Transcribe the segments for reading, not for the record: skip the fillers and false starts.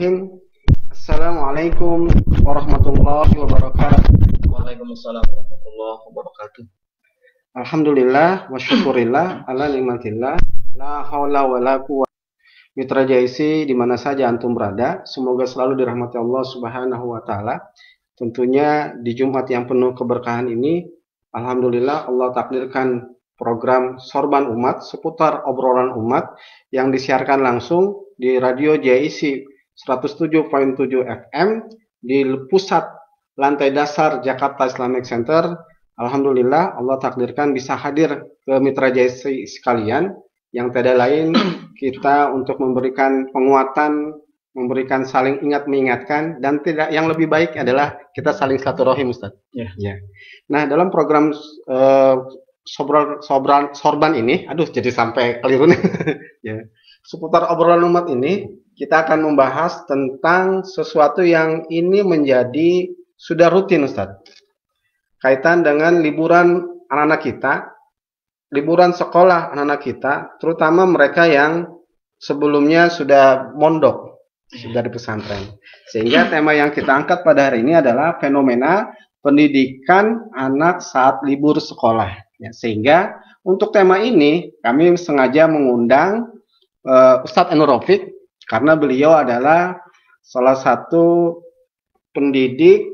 Bismillahirrahmanirrahim. Assalamualaikum warahmatullahi wabarakatuh. Waalaikumsalam warahmatullahi wabarakatuh. Alhamdulillah wa syukurillah ala nikmatillah. La haula wa la quwwata. Mitra JIC di mana saja antum berada, semoga selalu dirahmati Allah Subhanahu wa taala. Tentunya di Jumat yang penuh keberkahan ini, alhamdulillah Allah takdirkan program Sorban Umat seputar obrolan umat yang disiarkan langsung di Radio JIC 107.7 FM di pusat lantai dasar Jakarta Islamic Center. Alhamdulillah Allah takdirkan bisa hadir ke mitra JIC sekalian, yang tidak lain kita untuk memberikan penguatan, memberikan saling ingat mengingatkan, dan tidak yang lebih baik adalah kita saling silaturahim, Ustaz. Ya. Nah, dalam program Sorban ini, jadi sampai keliru nih. Ya. Seputar obrolan umat ini, kita akan membahas tentang sesuatu yang ini menjadi sudah rutin, Ustaz. Kaitan dengan liburan anak-anak kita, liburan sekolah anak-anak kita, terutama mereka yang sebelumnya sudah mondok, sudah di pesantren. Sehingga tema yang kita angkat pada hari ini adalah fenomena pendidikan anak saat libur sekolah. Ya, sehingga untuk tema ini kami sengaja mengundang Ustadz Ainur Rafiq, karena beliau adalah salah satu pendidik,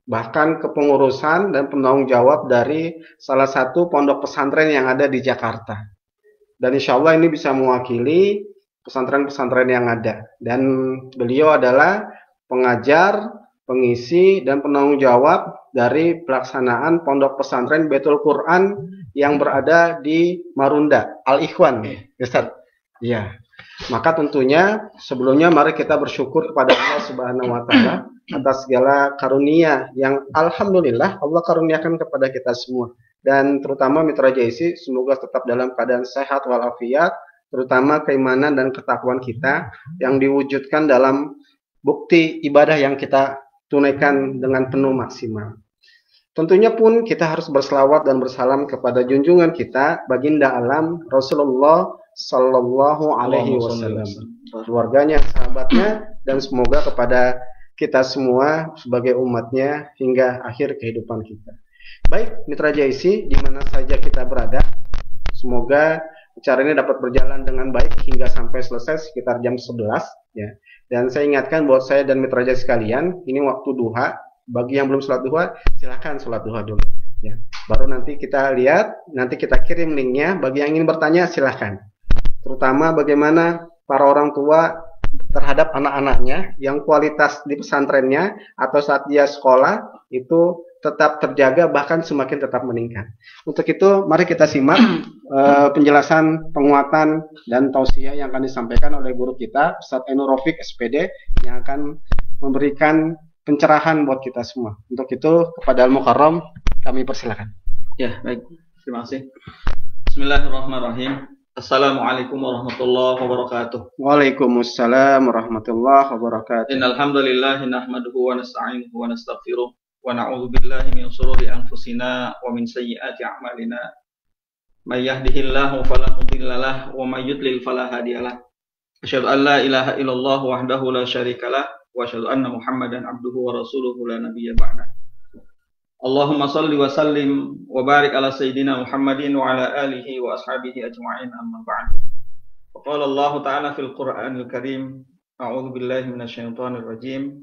bahkan kepengurusan dan penanggung jawab dari salah satu pondok pesantren yang ada di Jakarta. Dan insya Allah ini bisa mewakili pesantren-pesantren yang ada. Dan beliau adalah pengajar, pengisi, dan penanggung jawab dari pelaksanaan pondok pesantren Baitul Quran yang berada di Marunda, Al-Ikhwan. Ustaz. Ya. Maka tentunya sebelumnya mari kita bersyukur kepada Allah Subhanahu wa taala atas segala karunia yang alhamdulillah Allah karuniakan kepada kita semua, dan terutama mitra JIC semoga tetap dalam keadaan sehat walafiat, terutama keimanan dan ketakwaan kita yang diwujudkan dalam bukti ibadah yang kita tunaikan dengan penuh maksimal. Tentunya pun kita harus berselawat dan bersalam kepada junjungan kita baginda alam Rasulullah Sallallahu Alaihi Wasallam, keluarganya, sahabatnya, dan semoga kepada kita semua sebagai umatnya hingga akhir kehidupan kita. Baik, mitra JIC di mana saja kita berada, semoga acara ini dapat berjalan dengan baik hingga sampai selesai sekitar jam 11 ya. Dan saya ingatkan buat saya dan mitra JIC sekalian, ini waktu duha. Bagi yang belum sholat duha, silakan sholat duha dulu ya. Baru nanti kita lihat, nanti kita kirim linknya. Bagi yang ingin bertanya silahkan, terutama bagaimana para orang tua terhadap anak-anaknya yang kualitas di pesantrennya atau saat dia sekolah itu tetap terjaga, bahkan semakin tetap meningkat. Untuk itu mari kita simak penjelasan, penguatan, dan tausiah yang akan disampaikan oleh guru kita Ustadz Ainur Rafiq SPD, yang akan memberikan pencerahan buat kita semua. Untuk itu kepada Al-Mukarram kami persilakan. Ya, baik. Terima kasih. Bismillahirrahmanirrahim. Assalamualaikum warahmatullahi wabarakatuh. Waalaikumsalam warahmatullahi wabarakatuh. Innal hamdalillah nahmaduhu wa nasta'inuhu wa nastaghfiruh wa na'udzu billahi min shururi anfusina wa min sayyiati a'malina. May yahdihillahu fala mudilla lahu wa may yudlil fala hadiyalah. Asyhadu an la ilaha illallah wahdahu la syarikalah wa asyhadu anna Muhammadan abduhu wa rasuluhu la nabiyya ba'dah. Allahumma salli wa sallim wa barik ala sayyidina Muhammadin wa ala alihi wa ashabihi ajma'in, amma ba'du. Wa qala Allah ta'ala fil Qur'anil Karim, a'udzu billahi minasyaitonir rajim.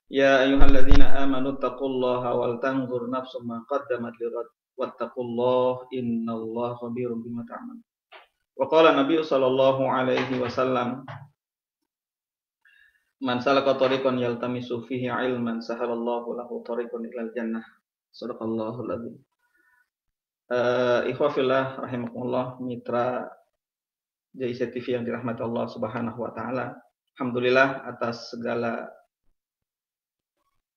Ya ayyuhalladzina amanu taqullaha wal tanzur nafsum ma qaddamat lighad wattaqullaha innallaha khabirum bima ta'malun. Wa qala Nabi sallallahu alaihi wasallam, man salaka tariqan yaltamisu fihi ilman sahalallahu lahu tariqan ilal jannah. Shadaqallahul adzim. Ikhwah fillah rahimakumullah, mitra JIC TV yang dirahmati Allah Subhanahu wa taala. Alhamdulillah atas segala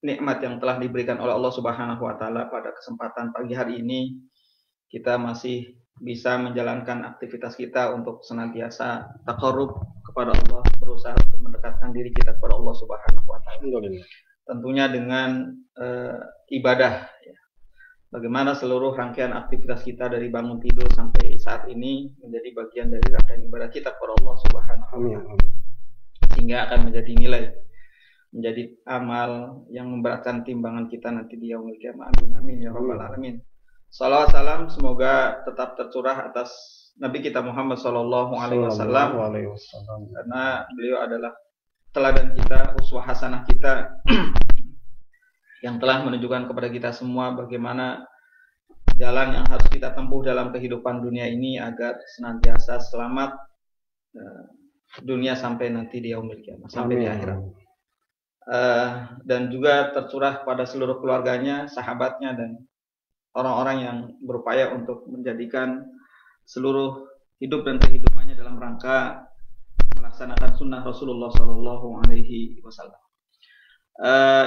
nikmat yang telah diberikan oleh Allah Subhanahu wa taala pada kesempatan pagi hari ini, kita masih bisa menjalankan aktivitas kita untuk senantiasa taqarrub kepada Allah, berusaha untuk mendekatkan diri kita kepada Allah Subhanahu wa taala. Tentunya dengan ibadah ya. Bagaimana seluruh rangkaian aktivitas kita dari bangun tidur sampai saat ini menjadi bagian dari rangkaian ibadah kita kepada Allah Subhanahu wa taala. sehingga akan menjadi nilai, menjadi amal yang memberatkan timbangan kita nanti di yaumil qiyamah. Amin amin ya rabbal alamin. Salawat salam semoga tetap tercurah atas Nabi kita Muhammad sallallahu alaihi wasallam, karena beliau adalah teladan kita, uswah hasanah kita yang telah menunjukkan kepada kita semua bagaimana jalan yang harus kita tempuh dalam kehidupan dunia ini agar senantiasa selamat dunia sampai nanti di yaumil qiyamah, sampai di akhirat. Dan juga tercurah pada seluruh keluarganya, sahabatnya, dan orang-orang yang berupaya untuk menjadikan seluruh hidup dan kehidupannya dalam rangka melaksanakan sunnah Rasulullah Sallallahu Alaihi Wasallam.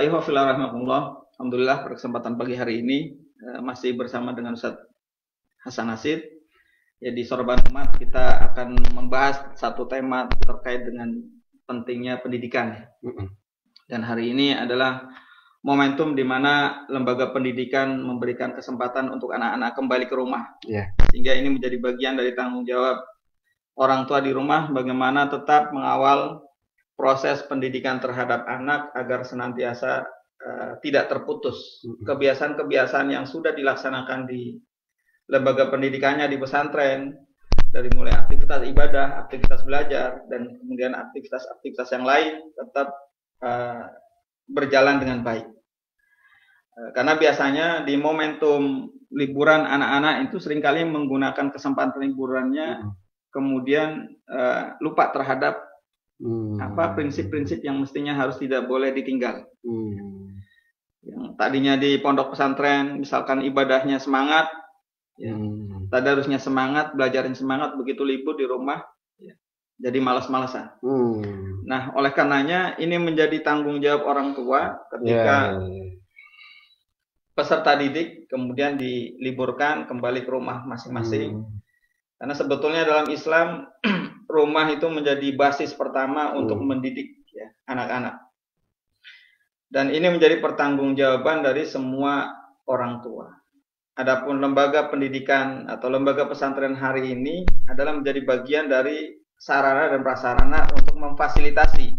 Alhamdulillah pada kesempatan pagi hari ini masih bersama dengan Ustaz Hasan Nasid. Ya, di Sorban Umat kita akan membahas satu tema terkait dengan pentingnya pendidikan. Dan hari ini adalah momentum di mana lembaga pendidikan memberikan kesempatan untuk anak-anak kembali ke rumah. Sehingga ini menjadi bagian dari tanggung jawab orang tua di rumah bagaimana tetap mengawal proses pendidikan terhadap anak agar senantiasa tidak terputus. Kebiasaan-kebiasaan yang sudah dilaksanakan di lembaga pendidikannya di pesantren, dari mulai aktivitas ibadah, aktivitas belajar, dan kemudian aktivitas-aktivitas yang lain tetap berjalan dengan baik. Karena biasanya di momentum liburan anak-anak itu seringkali menggunakan kesempatan liburannya kemudian lupa terhadap prinsip-prinsip yang mestinya harus tidak boleh ditinggal. Yang tadinya di pondok pesantren misalkan ibadahnya semangat, tadarusnya semangat, belajarin semangat, begitu libur di rumah jadi malas-malasan. Nah, oleh karenanya ini menjadi tanggung jawab orang tua ketika peserta didik kemudian diliburkan kembali ke rumah masing-masing. Karena sebetulnya dalam Islam rumah itu menjadi basis pertama untuk mendidik anak-anak. Dan ini menjadi pertanggungjawaban dari semua orang tua. Adapun lembaga pendidikan atau lembaga pesantren hari ini adalah menjadi bagian dari sarana dan prasarana untuk memfasilitasi.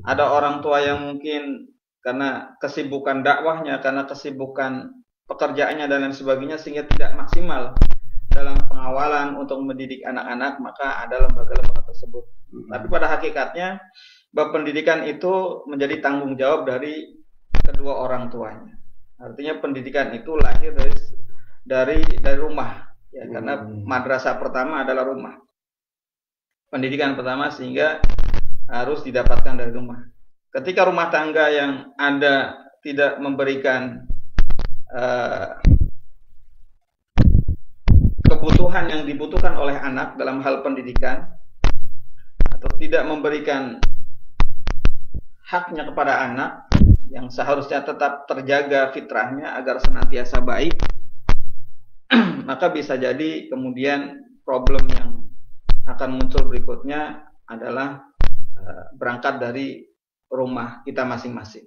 Ada orang tua yang mungkin karena kesibukan dakwahnya, karena kesibukan pekerjaannya dan lain sebagainya sehingga tidak maksimal dalam pengawalan untuk mendidik anak-anak, maka ada lembaga-lembaga tersebut. Tapi pada hakikatnya bab pendidikan itu menjadi tanggung jawab dari kedua orang tuanya. Artinya pendidikan itu lahir dari rumah, ya, karena madrasah pertama adalah rumah. Pendidikan pertama sehingga harus didapatkan dari rumah. Ketika rumah tangga yang ada tidak memberikan kebutuhan yang dibutuhkan oleh anak dalam hal pendidikan, atau tidak memberikan haknya kepada anak yang seharusnya tetap terjaga fitrahnya agar senantiasa baik, maka bisa jadi kemudian problem yang akan muncul berikutnya adalah berangkat dari rumah kita masing-masing.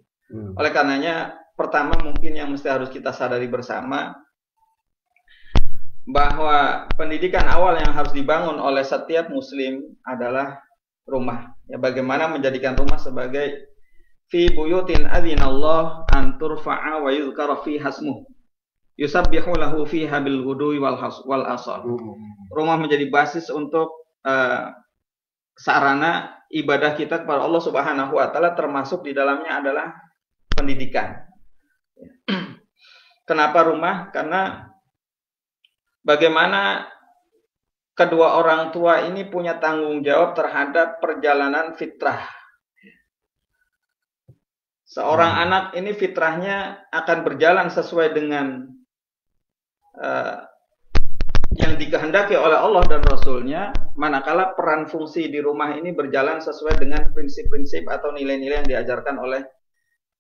Oleh karenanya, pertama mungkin yang mesti harus kita sadari bersama bahwa pendidikan awal yang harus dibangun oleh setiap muslim adalah rumah. Ya, bagaimana menjadikan rumah sebagai fi buyutin adzinallah an turfa'a wa yuzkara fi hasmuh yusabbihu lahu fiha bil ghudwi wal asal. Rumah menjadi basis untuk sarana ibadah kita kepada Allah Subhanahu wa taala, termasuk di dalamnya adalah pendidikan. Kenapa rumah? Karena bagaimana kedua orang tua ini punya tanggung jawab terhadap perjalanan fitrah. Seorang anak ini fitrahnya akan berjalan sesuai dengan yang dikehendaki oleh Allah dan Rasulnya, manakala peran fungsi di rumah ini berjalan sesuai dengan prinsip-prinsip atau nilai-nilai yang diajarkan oleh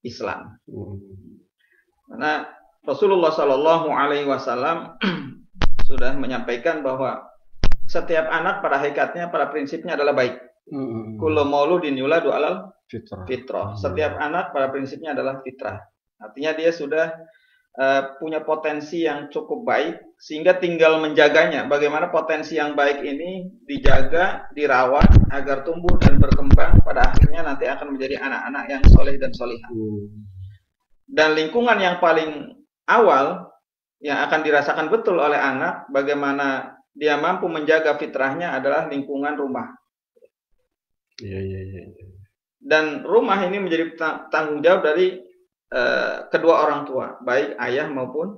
Islam. Karena Rasulullah Shallallahu Alaihi Wasallam sudah menyampaikan bahwa setiap anak pada hakikatnya, pada prinsipnya adalah baik. Kullu mauludin yuladu alal fitrah. Setiap anak pada prinsipnya adalah fitrah. Artinya dia sudah punya potensi yang cukup baik sehingga tinggal menjaganya. Bagaimana potensi yang baik ini dijaga, dirawat agar tumbuh dan berkembang, pada akhirnya nanti akan menjadi anak-anak yang soleh dan solihah. Dan lingkungan yang paling awal yang akan dirasakan betul oleh anak, bagaimana dia mampu menjaga fitrahnya, adalah lingkungan rumah. Dan rumah ini menjadi tanggung jawab dari kedua orang tua, baik ayah maupun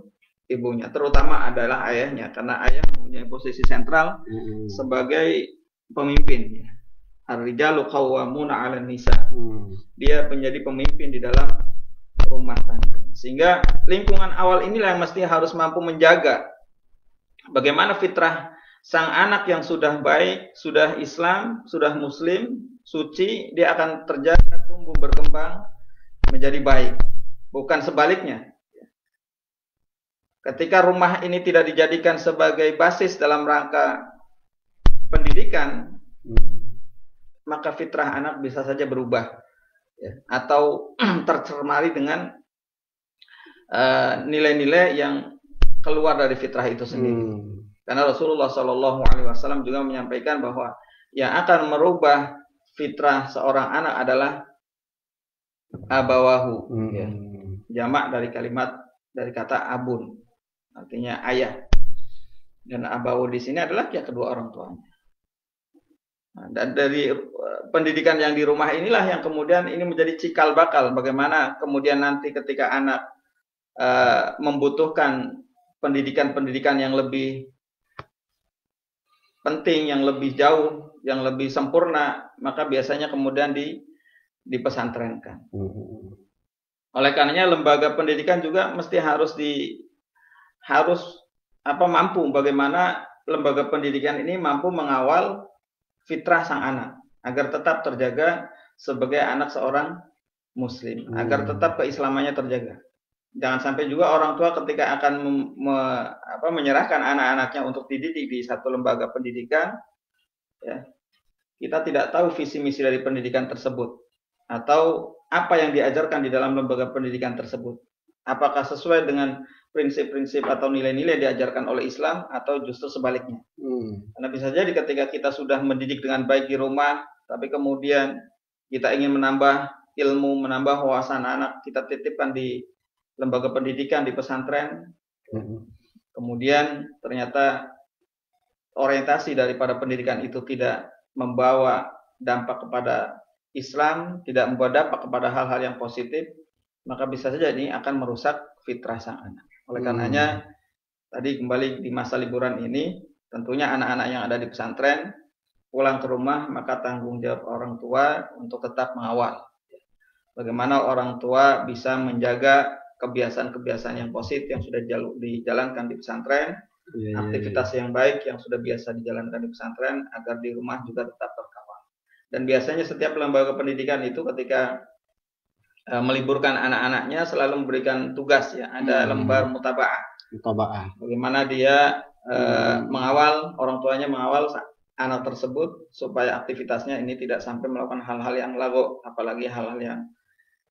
ibunya, terutama adalah ayahnya, karena ayah mempunyai posisi sentral sebagai pemimpin. Ar-rijalu qawwamuna 'alan nisa. Dia menjadi pemimpin di dalam rumah tangga. Sehingga lingkungan awal inilah yang mesti harus mampu menjaga bagaimana fitrah sang anak yang sudah baik, sudah Islam, sudah Muslim, suci, dia akan terjaga, tumbuh, berkembang, menjadi baik. Bukan sebaliknya. Ketika rumah ini tidak dijadikan sebagai basis dalam rangka pendidikan, maka fitrah anak bisa saja berubah, atau tercemari dengan nilai-nilai yang keluar dari fitrah itu sendiri. Karena Rasulullah SAW juga menyampaikan bahwa yang akan merubah fitrah seorang anak adalah abawahu, jamak dari kata abun, artinya ayah. Dan abawu di sini adalah kedua orang tuanya. Dan dari pendidikan yang di rumah inilah yang kemudian ini menjadi cikal bakal bagaimana kemudian nanti ketika anak membutuhkan pendidikan-pendidikan yang lebih penting, yang lebih jauh, yang lebih sempurna, maka biasanya kemudian dipesantrenkan. Oleh karenanya lembaga pendidikan juga mesti harus mampu bagaimana lembaga pendidikan ini mampu mengawal fitrah sang anak agar tetap terjaga sebagai anak seorang muslim, agar tetap keislamannya terjaga. Jangan sampai juga orang tua ketika akan menyerahkan anak-anaknya untuk dididik di satu lembaga pendidikan, kita tidak tahu visi misi dari pendidikan tersebut atau apa yang diajarkan di dalam lembaga pendidikan tersebut. Apakah sesuai dengan prinsip-prinsip atau nilai-nilai yang diajarkan oleh Islam atau justru sebaliknya. Karena bisa jadi ketika kita sudah mendidik dengan baik di rumah, tapi kemudian kita ingin menambah ilmu, menambah wawasan anak, kita titipkan di lembaga pendidikan, di pesantren, kemudian ternyata orientasi daripada pendidikan itu tidak membawa dampak kepada Islam, tidak membawa dampak kepada hal-hal yang positif, maka bisa saja ini akan merusak fitrah sang anak. Oleh karenanya, tadi kembali di masa liburan ini, tentunya anak-anak yang ada di pesantren, pulang ke rumah, maka tanggung jawab orang tua untuk tetap mengawal. Bagaimana orang tua bisa menjaga kebiasaan-kebiasaan yang positif yang sudah dijalankan di pesantren, aktivitas yang baik yang sudah biasa dijalankan di pesantren, agar di rumah juga tetap terkawal. Dan biasanya setiap lembaga pendidikan itu ketika meliburkan anak-anaknya selalu memberikan tugas, ada lembar mutabaah. Bagaimana dia mengawal, orang tuanya mengawal anak tersebut supaya aktivitasnya ini tidak sampai melakukan hal-hal yang lago, apalagi hal-hal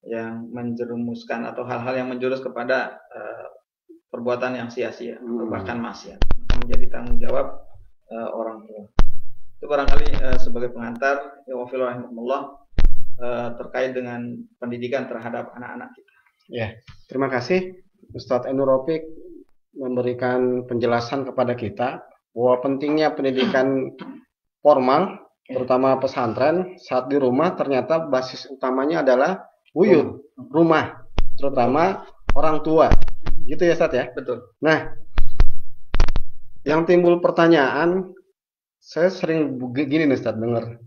yang menjerumuskan atau hal-hal yang menjurus kepada perbuatan yang sia-sia atau bahkan maksiat. Menjadi tanggung jawab orang tua. Itu barangkali sebagai pengantar terkait dengan pendidikan terhadap anak-anak kita. Ya, terima kasih Ustadz Ainur Rafiq memberikan penjelasan kepada kita bahwa pentingnya pendidikan formal, terutama pesantren, saat di rumah ternyata basis utamanya adalah buyut, rumah, terutama orang tua. Gitu ya Ustadz ya? Betul. Nah, yang timbul pertanyaan, saya sering gini nih Ustadz dengar.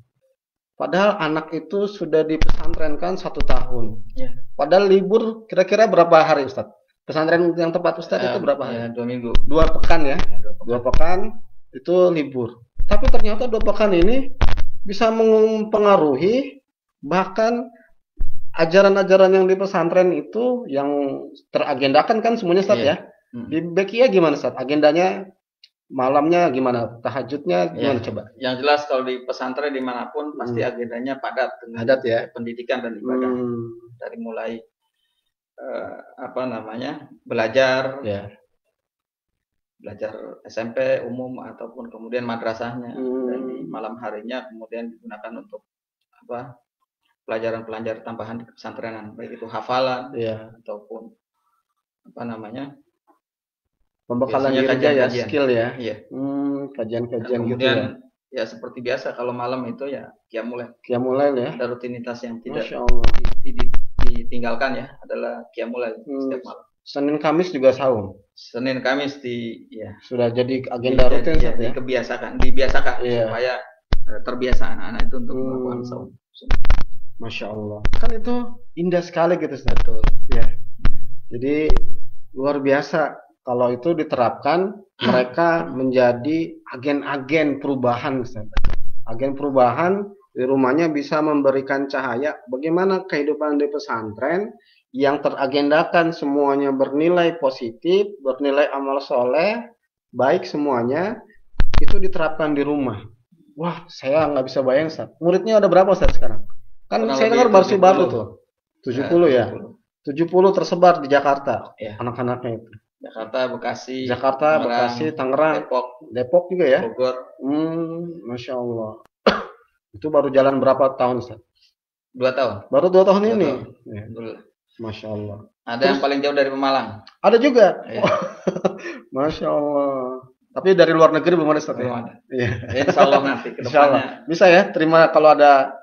Padahal anak itu sudah dipesantrenkan 1 tahun. Padahal libur kira-kira berapa hari Ustadz? Pesantren yang tepat Ustadz itu berapa hari? 2 minggu. 2 pekan ya? 2 pekan itu libur. Tapi ternyata 2 pekan ini bisa mempengaruhi bahkan ajaran-ajaran yang di pesantren itu yang teragendakan kan semuanya Ustadz ya? Di Bekia gimana Ustadz? Agendanya malamnya gimana? Tahajudnya gimana coba? Yang jelas kalau di pesantren dimanapun pasti agendanya padat dengan pendidikan dan ibadah. Dari mulai belajar, belajar SMP umum ataupun kemudian madrasahnya, dan di malam harinya kemudian digunakan untuk apa, pelajaran-pelajaran tambahan di pesantrenan, baik itu hafalan ataupun apa namanya, pembekalan biasanya diri ya, kajian-kajian. skill ya. Iya. Kajian-kajian gitu kemudian ya. ya seperti biasa kalau malam itu ya qiyamul Lail ya. Ada rutinitas yang tidak Masya Allah. ditinggalkan ya, adalah qiyamul lail setiap malam. Senin Kamis juga saum. Senin Kamis sudah jadi agenda rutin ya. Dibiasakan Iya. supaya terbiasa anak-anak itu untuk melakukan saum. Masya Allah. Kan itu indah sekali gitu, Ustaz. Betul. Ya. Jadi luar biasa kalau itu diterapkan, mereka menjadi agen-agen perubahan, Ustaz. Agen perubahan di rumahnya bisa memberikan cahaya bagaimana kehidupan di pesantren yang teragendakan semuanya bernilai positif, bernilai amal soleh, baik semuanya, itu diterapkan di rumah. Wah, saya nggak bisa bayang, Ustaz. Muridnya ada berapa, Ustaz, sekarang? Kan saya dengar baru tuh. 70 ya. 70 tersebar di Jakarta. Ya. Anak-anaknya itu. Jakarta, Bekasi, Tangerang, Depok juga ya. Bogor. Masya Allah. Itu baru jalan berapa tahun, Ustaz? 2 tahun. Baru 2 tahun ini. Ya. Masya Allah. Ada yang paling jauh dari Pemalang. Ada juga. Ya. Masya Allah. Tapi dari luar negeri belum ada, Ustaz. Belum ada. Iya. Insya Allah nanti ke depannya. Bisa ya, terima kalau ada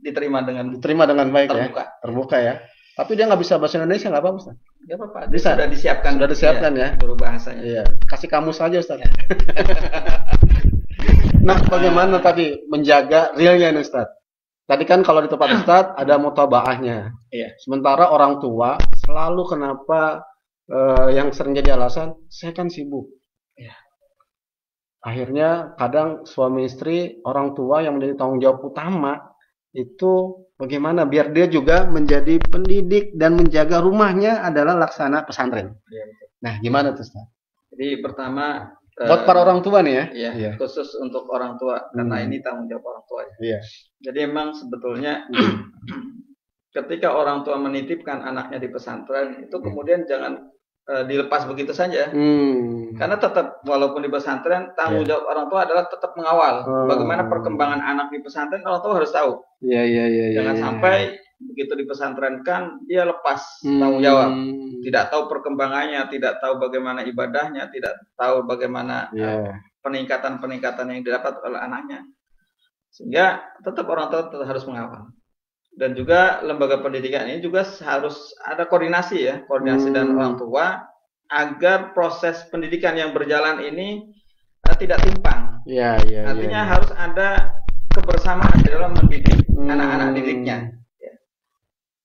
diterima dengan baik terbuka. Terbuka ya. Tapi dia nggak bisa bahasa Indonesia, nggak apa-apa, Ustaz? Nggak apa-apa. Bisa. Sudah disiapkan ya. Guru bahasanya. Iya. Kasih kamus saja, Ustaz. Nah, bagaimana tadi menjaga realnya nih, Ustaz? Tadi kan kalau di tempat Ustaz ada mutabaahnya. Iya. Sementara orang tua selalu kenapa yang sering jadi alasan, saya kan sibuk. Iya. Akhirnya kadang suami istri, orang tua yang menjadi tanggung jawab utama itu bagaimana biar dia juga menjadi pendidik dan menjaga rumahnya adalah laksana pesantren. Iya, betul. Nah, gimana tuh, Ustaz? Jadi pertama buat para orang tua nih ya. Iya. Khusus untuk orang tua karena ini tanggung jawab orang tua. Iya. Jadi emang sebetulnya ketika orang tua menitipkan anaknya di pesantren itu kemudian jangan dilepas begitu saja. Karena tetap walaupun di pesantren tanggung jawab orang tua adalah tetap mengawal bagaimana perkembangan anak di pesantren. Orang tua harus tahu. Iya. Jangan sampai begitu di pesantren kan dia lepas tanggung jawab, tidak tahu perkembangannya, tidak tahu bagaimana ibadahnya, tidak tahu bagaimana peningkatan yang didapat oleh anaknya. Sehingga tetap orang tua tetap harus mengawal. Dan juga lembaga pendidikan ini juga harus ada koordinasi dan orang tua agar proses pendidikan yang berjalan ini tidak timpang. Artinya harus ada kebersamaan dalam mendidik anak-anak didiknya.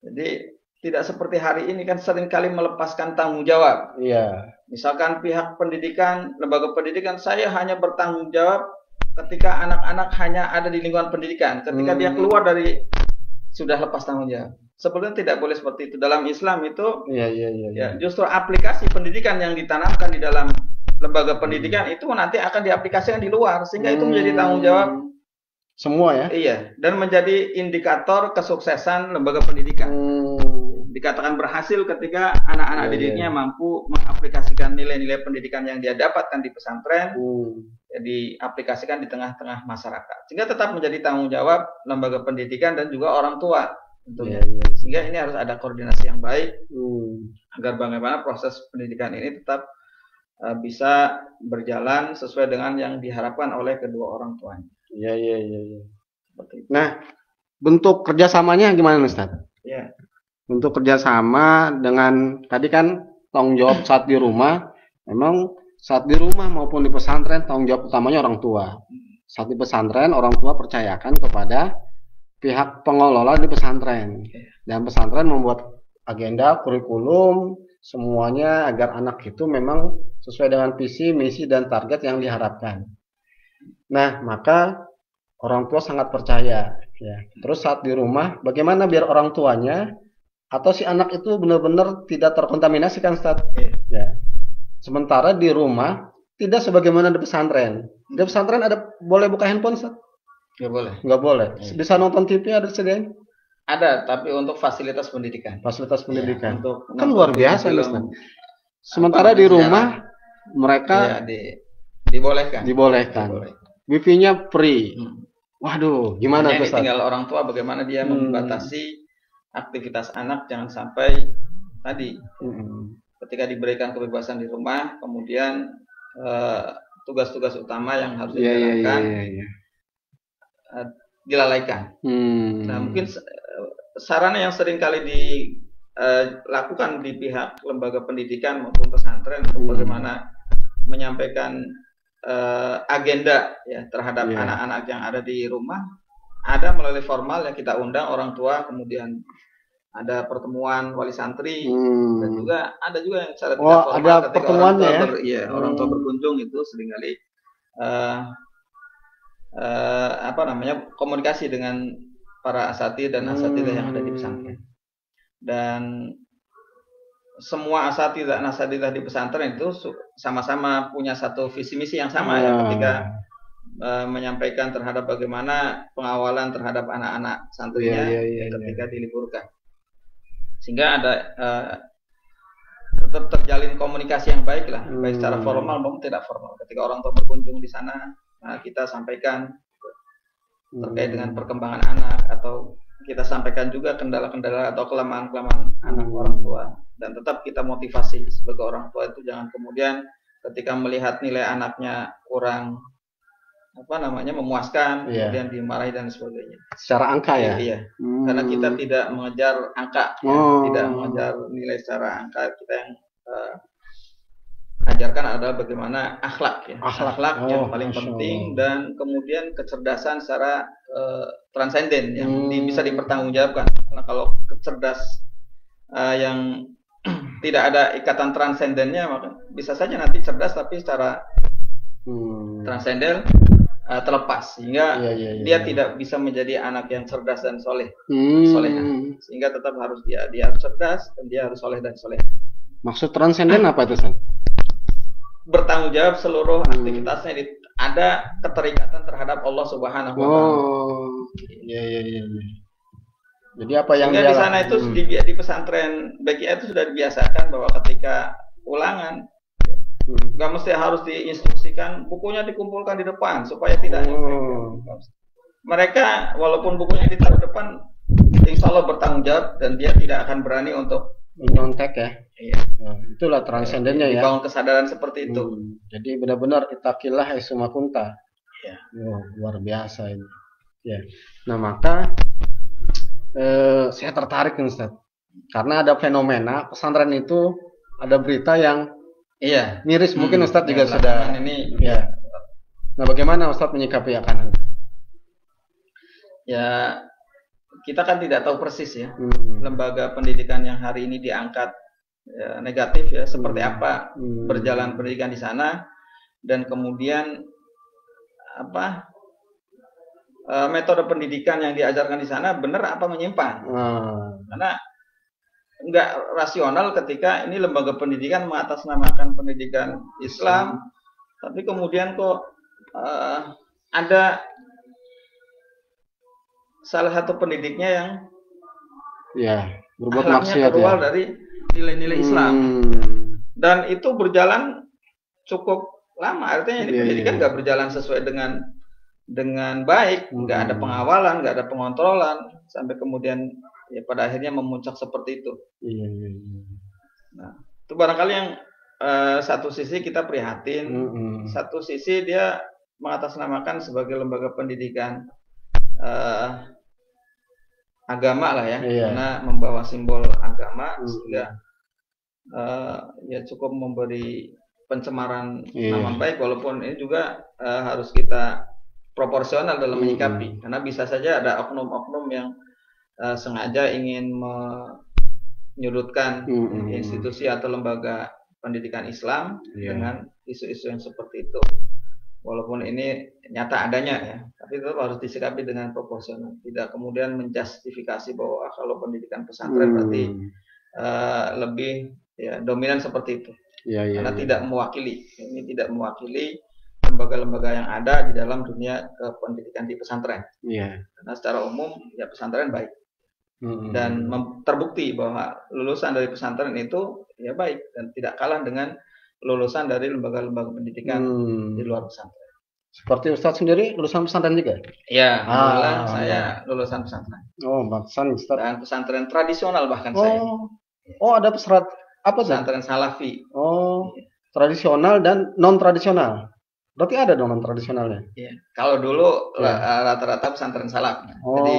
Jadi tidak seperti hari ini kan seringkali melepaskan tanggung jawab. Misalkan pihak pendidikan, lembaga pendidikan, saya hanya bertanggung jawab ketika anak-anak hanya ada di lingkungan pendidikan. Ketika dia keluar dari sudah lepas tanggung jawab. Sebetulnya tidak boleh seperti itu. Dalam Islam itu justru aplikasi pendidikan yang ditanamkan di dalam lembaga pendidikan itu nanti akan diaplikasikan di luar sehingga itu menjadi tanggung jawab semua ya. Iya, dan menjadi indikator kesuksesan lembaga pendidikan. Dikatakan berhasil ketika anak-anak didiknya mampu mengaplikasikan nilai-nilai pendidikan yang dia dapatkan di pesantren, diaplikasikan di tengah-tengah masyarakat. Sehingga tetap menjadi tanggung jawab lembaga pendidikan dan juga orang tua tentunya. Sehingga ini harus ada koordinasi yang baik agar bagaimana proses pendidikan ini tetap bisa berjalan sesuai dengan yang diharapkan oleh kedua orang tuanya. Iya. Nah, bentuk kerjasamanya gimana, Ustaz? Iya. Bentuk kerjasama dengan tadi kan tanggung jawab saat di rumah, memang saat di rumah maupun di pesantren tanggung jawab utamanya orang tua. Saat di pesantren orang tua percayakan kepada pihak pengelola di pesantren. Dan pesantren membuat agenda, kurikulum, semuanya agar anak itu memang sesuai dengan visi, misi, dan target yang diharapkan. Nah, maka orang tua sangat percaya. Terus saat di rumah, bagaimana biar orang tuanya atau si anak itu benar-benar tidak terkontaminasi kan, Ustaz? Sementara di rumah tidak sebagaimana di pesantren. Di pesantren boleh buka handphone, Ustaz? Nggak boleh. Bisa nonton TV ada disediain? Ada, tapi untuk fasilitas pendidikan. Fasilitas pendidikan. Kan luar biasa, Ustaz. Sementara di rumah mereka dibolehkan. Wifi-nya free. Waduh, gimana tuh? Tinggal orang tua bagaimana dia membatasi aktivitas anak, jangan sampai tadi ketika diberikan kebebasan di rumah, kemudian tugas-tugas utama yang harus dijalankan dilalaikan. Nah, mungkin sarana yang sering kali dilakukan di pihak lembaga pendidikan maupun pesantren untuk bagaimana menyampaikan agenda ya terhadap anak-anak yang ada di rumah, ada melalui formal yang kita undang orang tua, kemudian ada pertemuan wali santri, dan juga ada juga yang secara tidak formal ketika orang tua berkunjung itu seringkali komunikasi dengan para asatidzah dan asatidzah yang ada di pesantren. Dan semua asatidzah dan asatidzah di pesantren itu sama-sama punya satu visi misi yang sama ya ketika menyampaikan terhadap bagaimana pengawalan terhadap anak-anak santrinya ketika diliburkan. Sehingga ada tetap terjalin komunikasi yang baik lah, baik secara formal maupun tidak formal. Ketika orang tua berkunjung di sana, kita sampaikan terkait dengan perkembangan anak, atau kita sampaikan juga kendala-kendala atau kelemahan-kelemahan anak orang tua, dan tetap kita motivasi sebagai orang tua itu jangan kemudian ketika melihat nilai anaknya kurang memuaskan, kemudian dimarahi dan sebagainya. Secara angka ya? Iya. Karena kita tidak mengejar angka, tidak mengejar nilai secara angka. Kita yang ajarkan adalah bagaimana akhlak ya. Akhlak yang paling penting, dan kemudian kecerdasan secara transenden yang bisa dipertanggungjawabkan. Karena kalau kecerdas yang tidak ada ikatan transendennya, maka bisa saja nanti cerdas tapi secara transenden terlepas, sehingga dia tidak bisa menjadi anak yang cerdas dan solehah, sehingga tetap harus dia harus cerdas dan dia harus soleh dan soleh. Maksud transenden apa itu, San? Bertanggung jawab seluruh aktivitasnya, ada keterikatan terhadap Allah Subhanahu wa Ta'ala. Jadi apa yang di sana itu di pesantren BKI itu sudah dibiasakan bahwa ketika ulangan nggak mesti harus diinstruksikan, bukunya dikumpulkan di depan supaya tidak mereka walaupun bukunya ditaruh depan, insya Allah bertanggung jawab dan dia tidak akan berani untuk menyontek ya. Itulah transendennya ya. Dibangun kesadaran seperti itu. Jadi benar-benar ittaqillah haitsu ma kunta. Luar biasa ini. Ya. Nah maka saya tertarik nih Ustaz, karena ada fenomena pesantren itu ada berita yang miris, mungkin Ustadz juga sudah ini. Nah, bagaimana Ustadz menyikapi akan itu? Ya, kita kan tidak tahu persis ya lembaga pendidikan yang hari ini diangkat negatif ya, seperti apa berjalan pendidikan di sana, dan kemudian metode pendidikan yang diajarkan di sana benar apa menyimpang. Karena enggak rasional ketika ini lembaga pendidikan mengatasnamakan pendidikan Islam, tapi kemudian kok ada salah satu pendidiknya yang berbuat maksiat keluar dari nilai-nilai Islam, dan itu berjalan cukup lama. Artinya ini pendidikan nggak berjalan sesuai dengan baik, nggak ada pengawalan, nggak ada pengontrolan, sampai kemudian pada akhirnya memuncak seperti itu. Nah, itu barangkali yang satu sisi kita prihatin, satu sisi dia mengatasnamakan sebagai lembaga pendidikan agama lah ya, karena membawa simbol agama, sehingga cukup memberi pencemaran nama baik, walaupun ini juga harus kita proporsional dalam menyikapi, karena bisa saja ada oknum-oknum yang sengaja ingin menyudutkan institusi atau lembaga pendidikan Islam dengan isu-isu yang seperti itu. Walaupun ini nyata adanya ya, tapi tetap harus disikapi dengan proporsional. Tidak kemudian menjustifikasi bahwa kalau pendidikan pesantren berarti lebih dominan seperti itu. Karena tidak mewakili. Ini tidak mewakili lembaga-lembaga yang ada di dalam dunia pendidikan di pesantren. Karena secara umum pesantren baik. Dan terbukti bahwa lulusan dari pesantren itu baik dan tidak kalah dengan lulusan dari lembaga-lembaga pendidikan di luar pesantren. Seperti Ustadz sendiri lulusan pesantren juga? Ya, alhamdulillah saya lulusan pesantren. Oh, pantesan Ustadz. Dan pesantren tradisional bahkan saya. Oh, ada apa tuh? Pesantren Salafi. Oh, tradisional dan non tradisional. Berarti ada dong non tradisionalnya. Iya. Kalau dulu rata-rata pesantren salaf. Jadi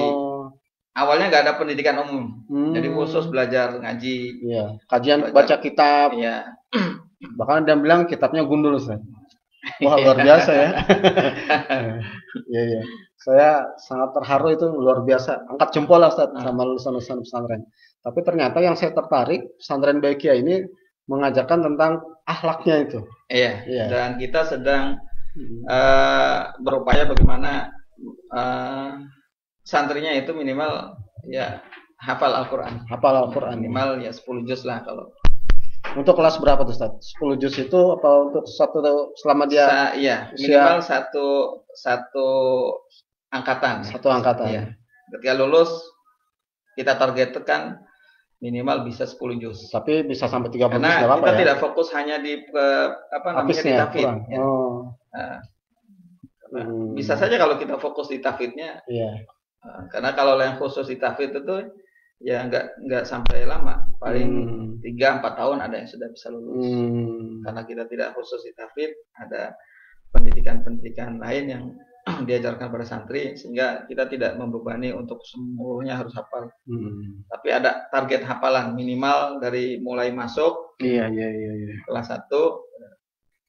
awalnya nggak ada pendidikan umum. Jadi khusus belajar ngaji. Iya. Kajian baca kitab. Iya. Bahkan ada yang bilang kitabnya gundul, Ustaz. Wah, luar biasa ya. Iya, iya. Saya sangat terharu, itu luar biasa. Angkat jempol lah Ustaz sama lulusan-lulusan pesantren. Tapi ternyata yang saya tertarik, pesantren Baikia ini mengajarkan tentang akhlaknya itu. Iya. Dan kita sedang berupaya bagaimana santrinya itu minimal ya hafal Al-Quran. Hafal Al-Quran. Minimal ya 10 juz lah kalau. Untuk kelas berapa tuh Ustaz? 10 juz itu apa untuk selama dia? Iya, minimal satu angkatan. Satu angkatan. Iya. Ketika lulus kita targetkan minimal bisa 10 juz. Tapi bisa sampai 30 juz. Karena kita tidak fokus hanya di di tahfidz. Ya. Bisa saja kalau kita fokus di tahfidznya. Iya. Karena kalau yang khusus di tahfidz itu ya nggak sampai lama, paling 3-4 tahun ada yang sudah bisa lulus. Karena kita tidak khusus di tahfidz, ada pendidikan-pendidikan lain yang diajarkan pada santri, sehingga kita tidak membebani untuk semuanya harus hafal. Tapi ada target hafalan minimal dari mulai masuk. Iya. Kelas 1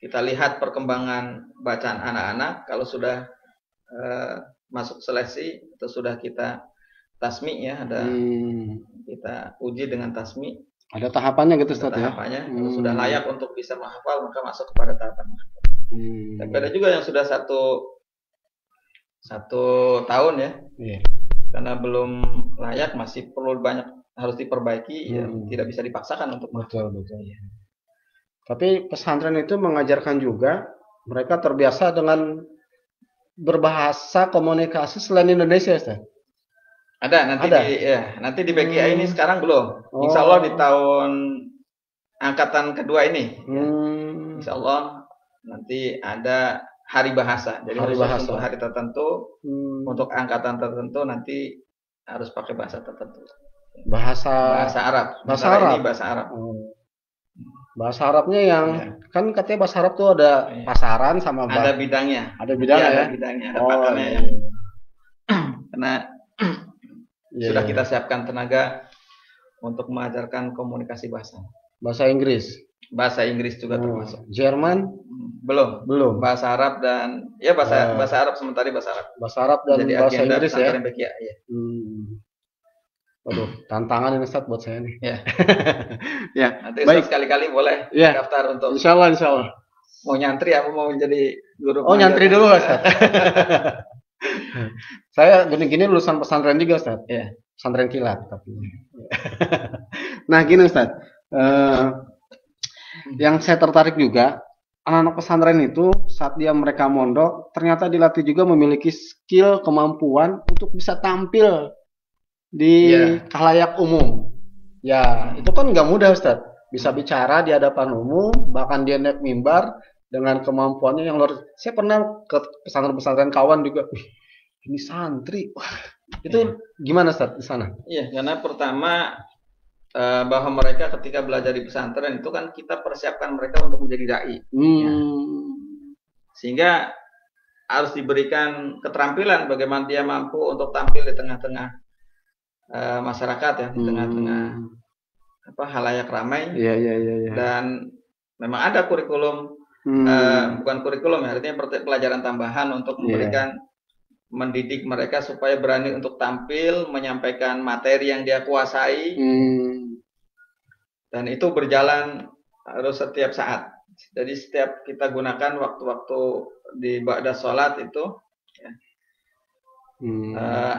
kita lihat perkembangan bacaan anak-anak. Kalau sudah masuk seleksi atau sudah kita tasmi ya, ada kita uji dengan tasmi. Ada tahapannya gitu Ustaz ya? Tahapannya, kalau sudah layak untuk bisa menghafal maka masuk kepada tahapan menghafal. Tapi ada juga yang sudah satu tahun ya, karena belum layak, masih perlu banyak harus diperbaiki, ya tidak bisa dipaksakan untuk betul. Ya. Tapi pesantren itu mengajarkan juga mereka terbiasa dengan berbahasa komunikasi selain Indonesia Ustaz. Ada nanti di BKI ini sekarang belum. Insya Allah di tahun angkatan kedua ini, Insya Allah nanti ada hari bahasa. Jadi untuk hari tertentu, untuk angkatan tertentu nanti harus pakai bahasa tertentu. Bahasa Arab. Bahasa Arab. Ini bahasa Arab. Bahasa Arabnya yang kan katanya bahasa Arab tuh ada pasaran sama ada bidangnya. Ada bidangnya ya. Ada bidangnya, ada pakarnya yang karena sudah kita siapkan tenaga untuk mengajarkan komunikasi bahasa. Bahasa Inggris. Bahasa Inggris juga termasuk. Jerman? Belum. Bahasa Arab dan bahasa Arab sementara bahasa Arab. Bahasa Arab dan jadi bahasa Inggris ya. Ya. Waduh, tantangan ini Ustaz buat saya nih. Ya. Ya. Nanti Ustaz sekali-kali boleh daftar untuk. Insya Allah. Mau nyantri apa mau menjadi guru? Oh, nyantri dulu Ustaz. Saya gini-gini lulusan pesantren juga Ustaz. Ya. Pesantren kilat tapi. Nah gini Ustaz, yang saya tertarik juga, anak-anak pesantren itu saat mereka mondok ternyata dilatih juga memiliki skill, kemampuan untuk bisa tampil di khalayak umum. Ya, itu kan nggak mudah Ustaz. Bisa bicara di hadapan umum, bahkan dia naik mimbar dengan kemampuannya yang luar. Saya pernah ke pesantren-pesantren kawan juga. Ini santri. Wah, itu gimana Ustaz di sana? Iya, karena pertama bahwa mereka ketika belajar di pesantren itu kan kita persiapkan mereka untuk menjadi dai. Ya. Sehingga harus diberikan keterampilan bagaimana dia mampu untuk tampil di tengah-tengah masyarakat ya, di tengah-tengah halayak ramai. Iya. Dan memang ada kurikulum, bukan kurikulum ya, artinya pelajaran tambahan untuk memberikan mendidik mereka supaya berani untuk tampil, menyampaikan materi yang dia kuasai, dan itu berjalan harus setiap saat. Jadi setiap kita gunakan waktu-waktu di ba'da sholat itu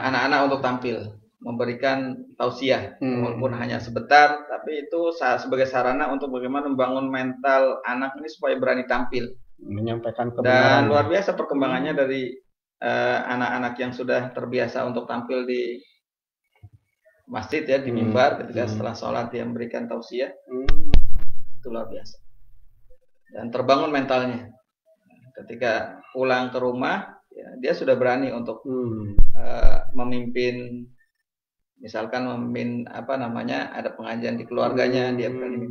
anak-anak untuk tampil, memberikan tausiah, walaupun hanya sebentar, tapi itu sebagai sarana untuk bagaimana membangun mental anak ini supaya berani tampil, menyampaikan kebenaran. Dan luar biasa perkembangannya dari anak-anak yang sudah terbiasa untuk tampil di masjid ya, di mimbar ketika setelah sholat dia memberikan tausiah, itu luar biasa. dan terbangun mentalnya. Ketika pulang ke rumah, ya, dia sudah berani untuk memimpin, misalkan memimpin ada pengajian di keluarganya, dia berani.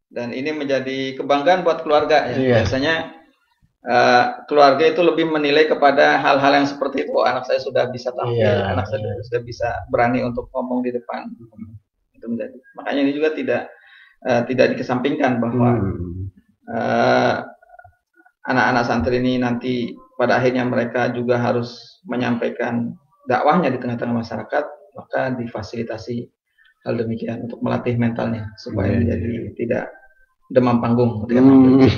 Dan ini menjadi kebanggaan buat keluarga ya. Biasanya keluarga itu lebih menilai kepada hal-hal yang seperti itu. Oh, anak saya sudah bisa tampil, anak saya sudah bisa berani untuk ngomong di depan. Itu menjadi. Makanya ini juga tidak dikesampingkan bahwa anak-anak santri ini nanti pada akhirnya mereka juga harus menyampaikan dakwahnya di tengah-tengah masyarakat, maka difasilitasi hal demikian untuk melatih mentalnya supaya menjadi tidak demam panggung ketika tampil.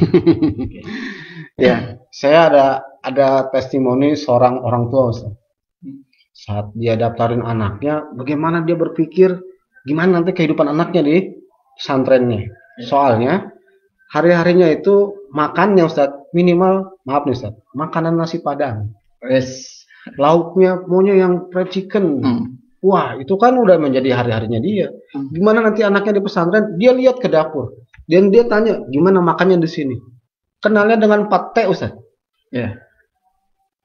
Ya, saya ada testimoni seorang orang tua, Ustaz. Saat dia daftarin anaknya, bagaimana dia berpikir gimana nanti kehidupan anaknya di pesantrennya. Soalnya hari-harinya itu makannya, Ustaz, minimal, maaf nih Ustaz, makanan nasi padang. Lauknya maunya yang fried chicken. Wah, itu kan udah menjadi hari-harinya dia. Gimana nanti anaknya di pesantren, dia lihat ke dapur. Dan dia tanya, gimana makannya di sini? Kenalnya dengan pate, Ustaz.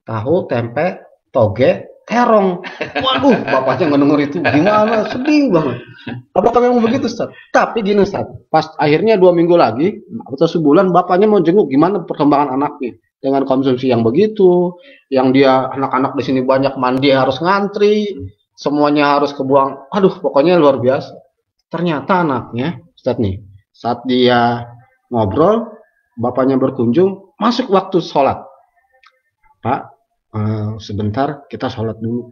Tahu, tempe, toge, terong. Waduh, bapaknya ngedenger itu gimana? Sedih banget. Apakah memang begitu, Ustaz? Tapi gini, Ustaz. Pas akhirnya 2 minggu lagi atau sebulan, bapaknya mau jenguk gimana perkembangan anaknya dengan konsumsi yang begitu, yang dia anak-anak di sini banyak mandi harus ngantri, semuanya harus kebuang. Aduh, pokoknya luar biasa. Ternyata anaknya, Ustaz nih, saat dia ngobrol, bapaknya berkunjung, masuk waktu sholat. Pak, sebentar kita sholat dulu.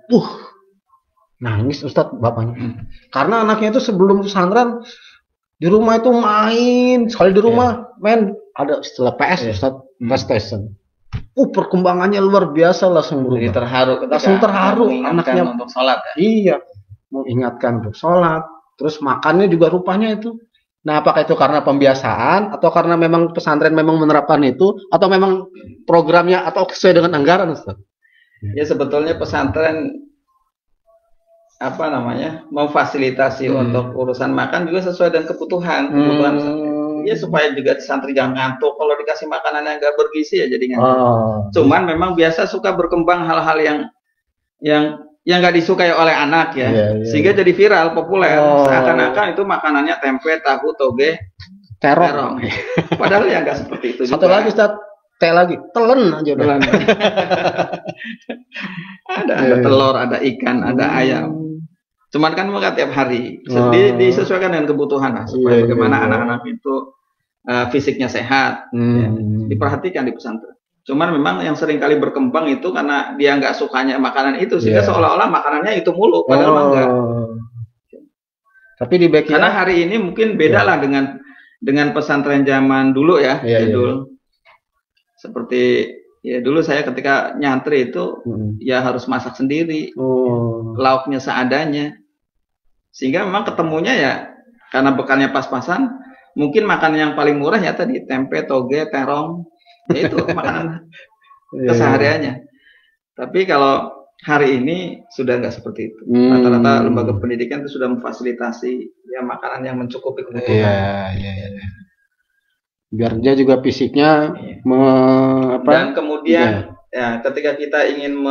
Nangis Ustadz bapaknya. Karena anaknya itu sebelum pesantren di rumah itu main. Sekali di rumah main ada istilah PS Ustadz, PlayStation. Perkembangannya luar biasa, langsung berubah. Langsung terharu anaknya untuk sholat. Iya, mengingatkan untuk sholat. Terus makannya juga rupanya itu. Nah, apakah itu karena pembiasaan atau karena memang pesantren memang menerapkan itu atau memang programnya atau sesuai dengan anggaran, Ustaz? Ya, sebetulnya pesantren memfasilitasi untuk urusan makan juga sesuai dengan kebutuhan. Ya, supaya juga santri jangan ngantuk. Kalau dikasih makanan yang nggak bergizi ya jadi ngantuk. Cuman memang biasa suka berkembang hal-hal yang nggak disukai oleh anak sehingga jadi viral, populer. Seakan-akan itu makanannya tempe, tahu, toge, terong. Padahal ya nggak seperti itu. Satu juga. Lagi Ustaz, teh lagi, telen aja udah. ada telur, ada ikan, ada ayam. Cuman kan maka tiap hari disesuaikan dengan kebutuhan lah, supaya bagaimana anak-anak itu fisiknya sehat, diperhatikan di pesantren. Cuman memang yang sering kali berkembang itu karena dia nggak sukanya makanan itu, sehingga seolah-olah makanannya itu mulu, padahal enggak. Tapi karena hari ini mungkin beda lah dengan pesantren zaman dulu ya, dulu. Seperti ya dulu saya ketika nyantri itu ya harus masak sendiri, lauknya seadanya, sehingga memang ketemunya ya karena bekalnya pas-pasan, mungkin makanan yang paling murah ya tadi tempe, toge, terong. Itu makanan kesehariannya. Tapi kalau hari ini sudah nggak seperti itu. Rata-rata lembaga pendidikan itu sudah memfasilitasi ya makanan yang mencukupi kebutuhan. Biar dia juga fisiknya dan kemudian ya ketika kita ingin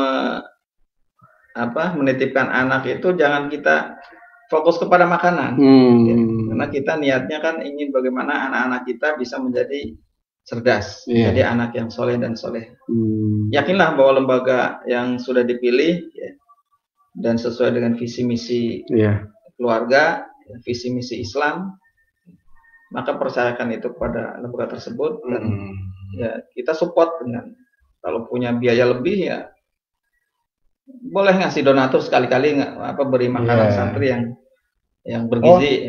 menitipkan anak itu jangan kita fokus kepada makanan. Karena kita niatnya kan ingin bagaimana anak-anak kita bisa menjadi cerdas, jadi anak yang soleh dan soleh. Yakinlah bahwa lembaga yang sudah dipilih dan sesuai dengan visi misi keluarga, visi misi Islam, maka percayakan itu kepada lembaga tersebut dan ya kita support dengan kalau punya biaya lebih ya boleh ngasih donatur sekali-kali beri makanan santri yang bergizi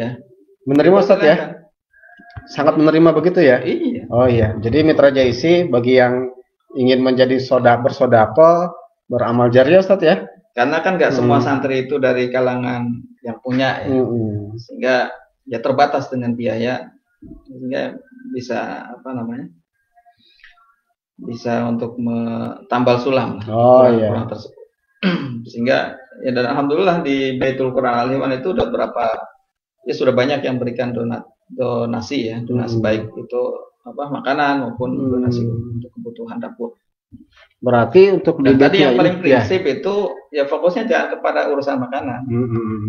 Menerima Ustaz ya? Sangat menerima begitu ya? Iya. Oh iya. Jadi Mitra Jaisi bagi yang ingin menjadi bersodako, beramal jariah Ustaz ya? Karena kan nggak semua santri itu dari kalangan yang punya sehingga ya terbatas dengan biaya, sehingga bisa bisa untuk tambal sulam Quran tersebut. Sehingga ya dan alhamdulillah di Baitul Quran Al-Iman itu udah sudah banyak yang berikan donasi baik itu makanan maupun donasi untuk kebutuhan dapur. Berarti untuk Dan tadi yang paling ini, prinsip itu ya fokusnya jangan kepada urusan makanan.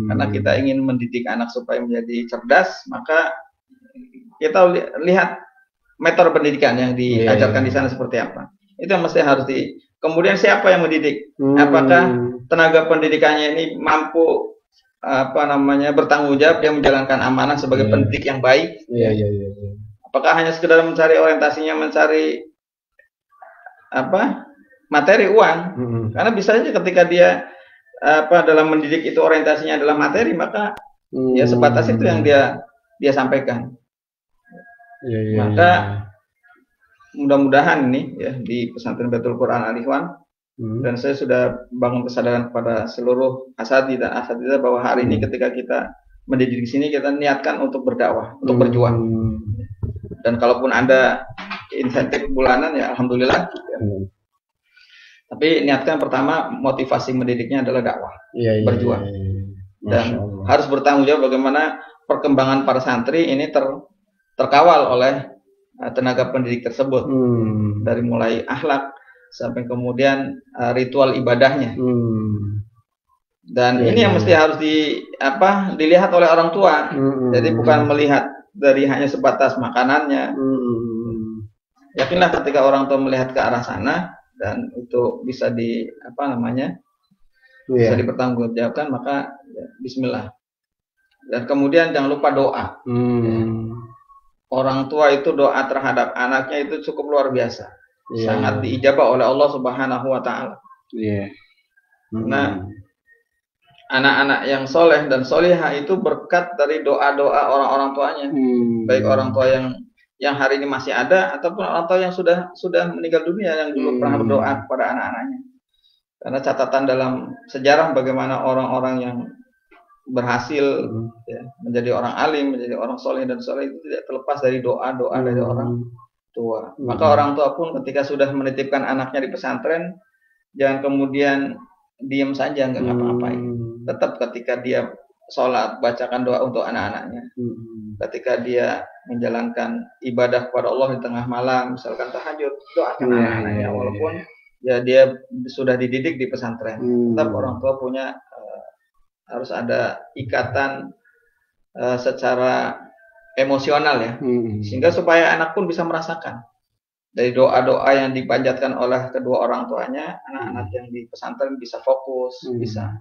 Karena kita ingin mendidik anak supaya menjadi cerdas, maka kita lihat metode pendidikan yang diajarkan di sana seperti apa. Itu yang mesti harus kemudian siapa yang mendidik? Apakah tenaga pendidikannya ini mampu bertanggung jawab, dia menjalankan amanah sebagai pendidik yang baik? Apakah hanya sekedar mencari orientasinya, mencari materi uang? Karena bisa saja ketika dia dalam mendidik itu orientasinya adalah materi, maka ya sebatas itu yang dia sampaikan. Maka mudah-mudahan ini ya di pesantren Baitul Quran Al-Ikhwan, dan saya sudah bangun kesadaran kepada seluruh asatidzah bahwa hari ini ketika kita mendidik di sini, kita niatkan untuk berdakwah, untuk berjuang. Dan kalaupun ada insentif bulanan ya alhamdulillah. Tapi niatkan pertama motivasi mendidiknya adalah dakwah, berjuang. Dan harus bertanggung jawab bagaimana perkembangan para santri ini terkawal oleh tenaga pendidik tersebut, dari mulai akhlak sampai kemudian ritual ibadahnya. Dan ini yang mesti harus dilihat oleh orang tua. Jadi bukan melihat dari hanya sebatas makanannya. Yakinlah ketika orang tua melihat ke arah sana dan itu bisa bisa dipertanggungjawabkan, maka ya, bismillah. Dan kemudian jangan lupa doa. Orang tua itu doa terhadap anaknya itu cukup luar biasa. Sangat diijabah oleh Allah Subhanahu wa taala. Nah, anak-anak yang soleh dan solihah itu berkat dari doa-doa orang-orang tuanya. Baik orang tua yang hari ini masih ada ataupun orang tua yang sudah meninggal dunia yang dulu pernah berdoa kepada anak-anaknya. Karena catatan dalam sejarah bagaimana orang-orang yang berhasil menjadi orang alim, menjadi orang soleh dan soleh itu tidak terlepas dari doa-doa dari orang tua. Maka orang tua pun ketika sudah menitipkan anaknya di pesantren, jangan kemudian diam saja nggak ngapa-ngapain. Tetap ketika dia sholat, bacakan doa untuk anak-anaknya. Ketika dia menjalankan ibadah kepada Allah di tengah malam, misalkan tahajud, doakan anak-anaknya walaupun ya dia sudah dididik di pesantren. Tetap orang tua punya harus ada ikatan secara emosional ya, sehingga supaya anak pun bisa merasakan dari doa-doa yang dipanjatkan oleh kedua orang tuanya, anak-anak yang di pesantren bisa fokus, bisa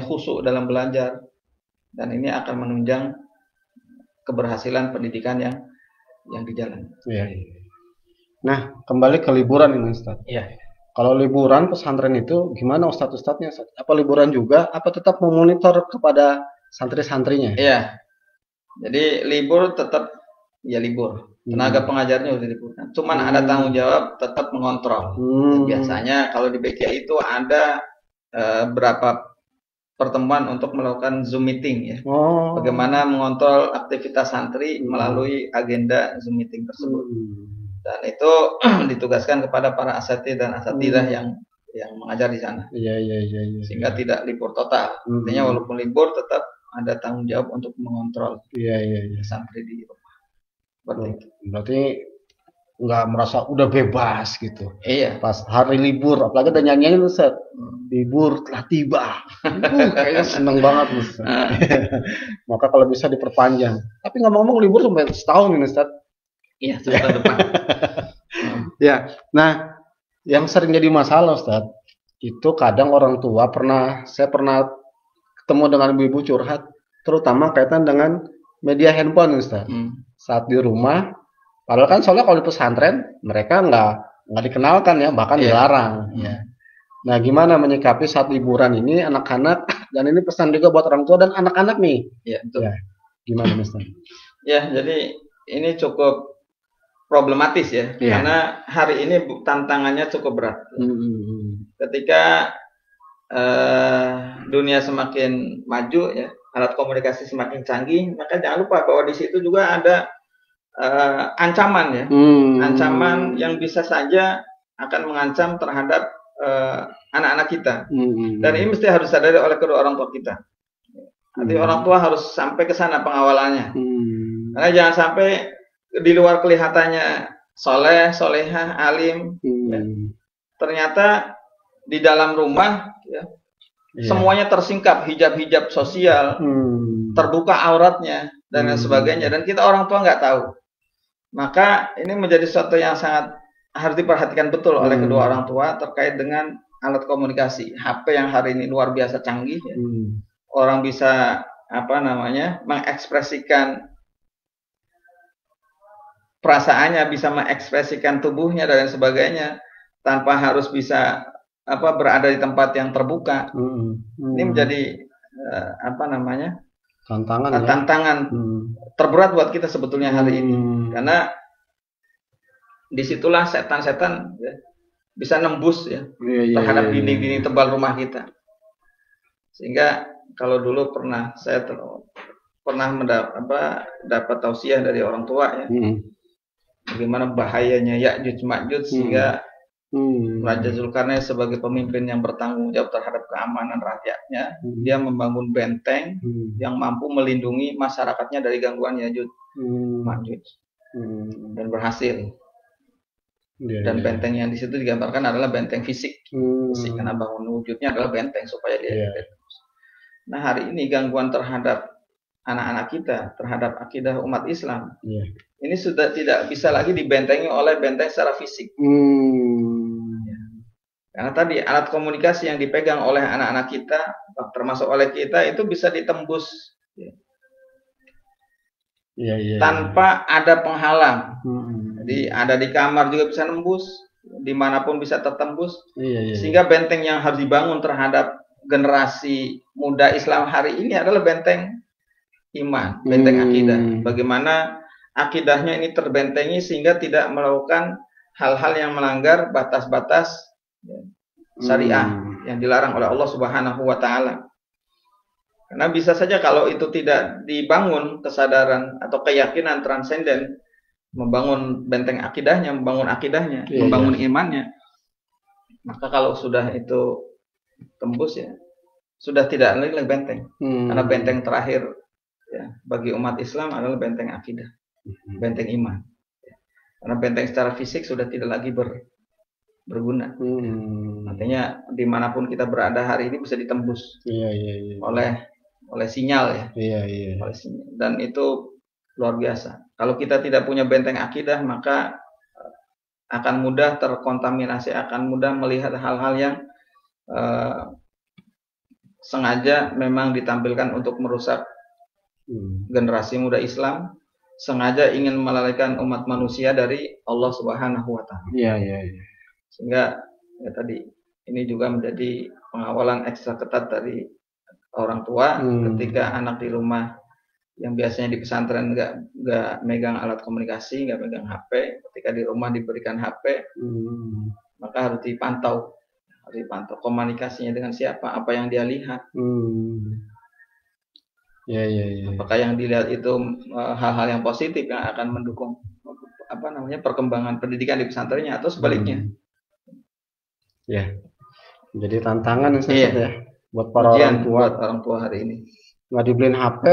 khusyuk dalam belajar, dan ini akan menunjang keberhasilan pendidikan yang dijalani. Nah, kembali ke liburan ini Ustaz. Kalau liburan pesantren itu gimana Ustadz-ustadznya? Apa liburan juga? Apa tetap memonitor kepada santri-santrinya? Iya. Jadi libur tetap ya libur. Tenaga pengajarnya sudah diliburkan. Cuman ada tanggung jawab tetap mengontrol. Biasanya kalau di BKI itu ada berapa pertemuan untuk melakukan Zoom meeting ya. Bagaimana mengontrol aktivitas santri melalui agenda Zoom meeting tersebut. Dan itu ditugaskan kepada para asatidz dan asatidzah yang mengajar di sana. Sehingga tidak libur total. Artinya walaupun libur tetap ada tanggung jawab untuk mengontrol santri di rumah. Berarti nggak merasa udah bebas gitu. Pas hari libur, apalagi ada nyanyian Ustaz. Libur telah tiba. Kayaknya seneng banget Ustaz. Maka kalau bisa diperpanjang. Tapi ngomong-ngomong libur sampai setahun ini Ustaz. Iya, tahun depan. Nah, yang sering jadi masalah Ustaz, itu kadang orang tua saya pernah ketemu dengan ibu-ibu curhat, terutama kaitan dengan media handphone Ustaz. Saat di rumah, padahal kan soalnya kalau di pesantren mereka nggak dikenalkan ya, bahkan dilarang. Nah, gimana menyikapi saat liburan ini anak-anak, dan ini pesan juga buat orang tua dan anak-anak nih. Betul. Gimana Ustaz? Jadi ini cukup problematis ya, karena hari ini tantangannya cukup berat. Ketika dunia semakin maju ya, alat komunikasi semakin canggih, maka jangan lupa bahwa di situ juga ada ancaman ya, ancaman yang bisa saja akan mengancam terhadap anak-anak kita. Dan ini mesti harus sadari oleh kedua orang tua kita. Nanti orang tua harus sampai ke sana pengawalannya. Karena jangan sampai di luar kelihatannya soleh, solehah, alim, ya, ternyata di dalam rumah ya, semuanya tersingkap, hijab-hijab sosial, terbuka auratnya dan lain sebagainya, dan kita orang tua nggak tahu. Maka ini menjadi sesuatu yang sangat harus diperhatikan betul oleh kedua orang tua terkait dengan alat komunikasi. HP yang hari ini luar biasa canggih, ya. Orang bisa mengekspresikan perasaannya, bisa mengekspresikan tubuhnya dan lain sebagainya tanpa harus bisa berada di tempat yang terbuka. Ini menjadi tantangan terberat buat kita sebetulnya hari ini, karena disitulah setan-setan ya, bisa nembus ya terhadap dinding-dinding tebal rumah kita. Sehingga kalau dulu saya pernah dapat tausiah dari orang tua ya, bagaimana bahayanya Ya'juj Ma'juj, sehingga Raja Zulkarnain sebagai pemimpin yang bertanggung jawab terhadap keamanan rakyatnya, dia membangun benteng yang mampu melindungi masyarakatnya dari gangguan Ya'juj Ma'juj, dan berhasil. Dan benteng yang di situ digambarkan adalah benteng fisik, karena bangun wujudnya adalah benteng supaya dia. Nah, hari ini gangguan terhadap anak-anak kita, terhadap akidah umat Islam, ini sudah tidak bisa lagi dibentengi oleh benteng secara fisik. Karena tadi alat komunikasi yang dipegang oleh anak-anak kita, termasuk oleh kita, itu bisa ditembus tanpa ada penghalang. Jadi ada di kamar juga bisa nembus, dimanapun bisa tertembus. Sehingga benteng yang harus dibangun terhadap generasi muda Islam hari ini adalah benteng iman, benteng akidah. Bagaimana akidahnya ini terbentengi sehingga tidak melakukan hal-hal yang melanggar batas-batas syariah yang dilarang oleh Allah Subhanahu wa taala. Karena bisa saja kalau itu tidak dibangun kesadaran atau keyakinan transenden, membangun benteng akidahnya, membangun akidahnya, membangun imannya, maka kalau sudah itu tembus ya, sudah tidak lagi benteng. Karena benteng terakhir ya bagi umat Islam adalah benteng akidah, benteng iman. Karena benteng secara fisik sudah tidak lagi berguna. Artinya dimanapun kita berada hari ini bisa ditembus oleh sinyal ya. Oleh sinyal. Dan itu luar biasa. Kalau kita tidak punya benteng akidah, maka akan mudah terkontaminasi, akan mudah melihat hal-hal yang sengaja memang ditampilkan untuk merusak generasi muda Islam, sengaja ingin melalaikan umat manusia dari Allah Subhanahu wa taala. Sehingga ya tadi ini juga menjadi pengawalan ekstra ketat dari orang tua ketika anak di rumah yang biasanya di pesantren nggak megang alat komunikasi, nggak megang HP, ketika di rumah diberikan HP, maka harus dipantau komunikasinya dengan siapa, apa yang dia lihat. Apakah yang dilihat itu hal-hal yang positif yang akan mendukung perkembangan pendidikan di pesantrennya atau sebaliknya. Jadi tantangan ya buat para orang tua hari ini. Nggak dibeliin HP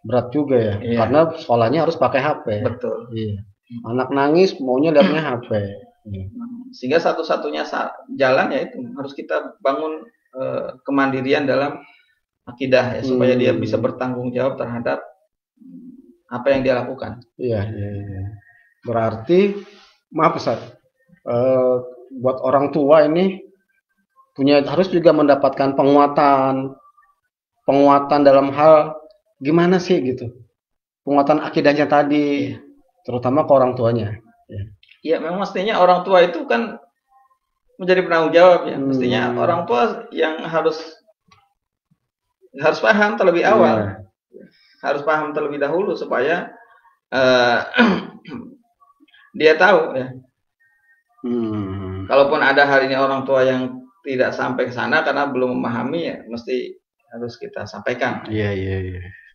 berat juga ya, karena sekolahnya harus pakai HP. Betul. Anak nangis maunya lihatnya HP. Sehingga satu-satunya jalan yaitu harus kita bangun kemandirian dalam akidah ya, supaya dia bisa bertanggung jawab terhadap apa yang dia lakukan. Berarti maaf Ustaz, buat orang tua ini harus juga mendapatkan penguatan dalam hal gimana sih gitu, penguatan akidahnya tadi, terutama ke orang tuanya. Ya memang mestinya orang tua itu kan menjadi penanggung jawab ya. Mestinya orang tua yang harus paham terlebih awal, harus paham terlebih dahulu supaya dia tahu ya. Kalaupun ada hari ini orang tua yang tidak sampai ke sana karena belum memahami ya, mesti harus kita sampaikan.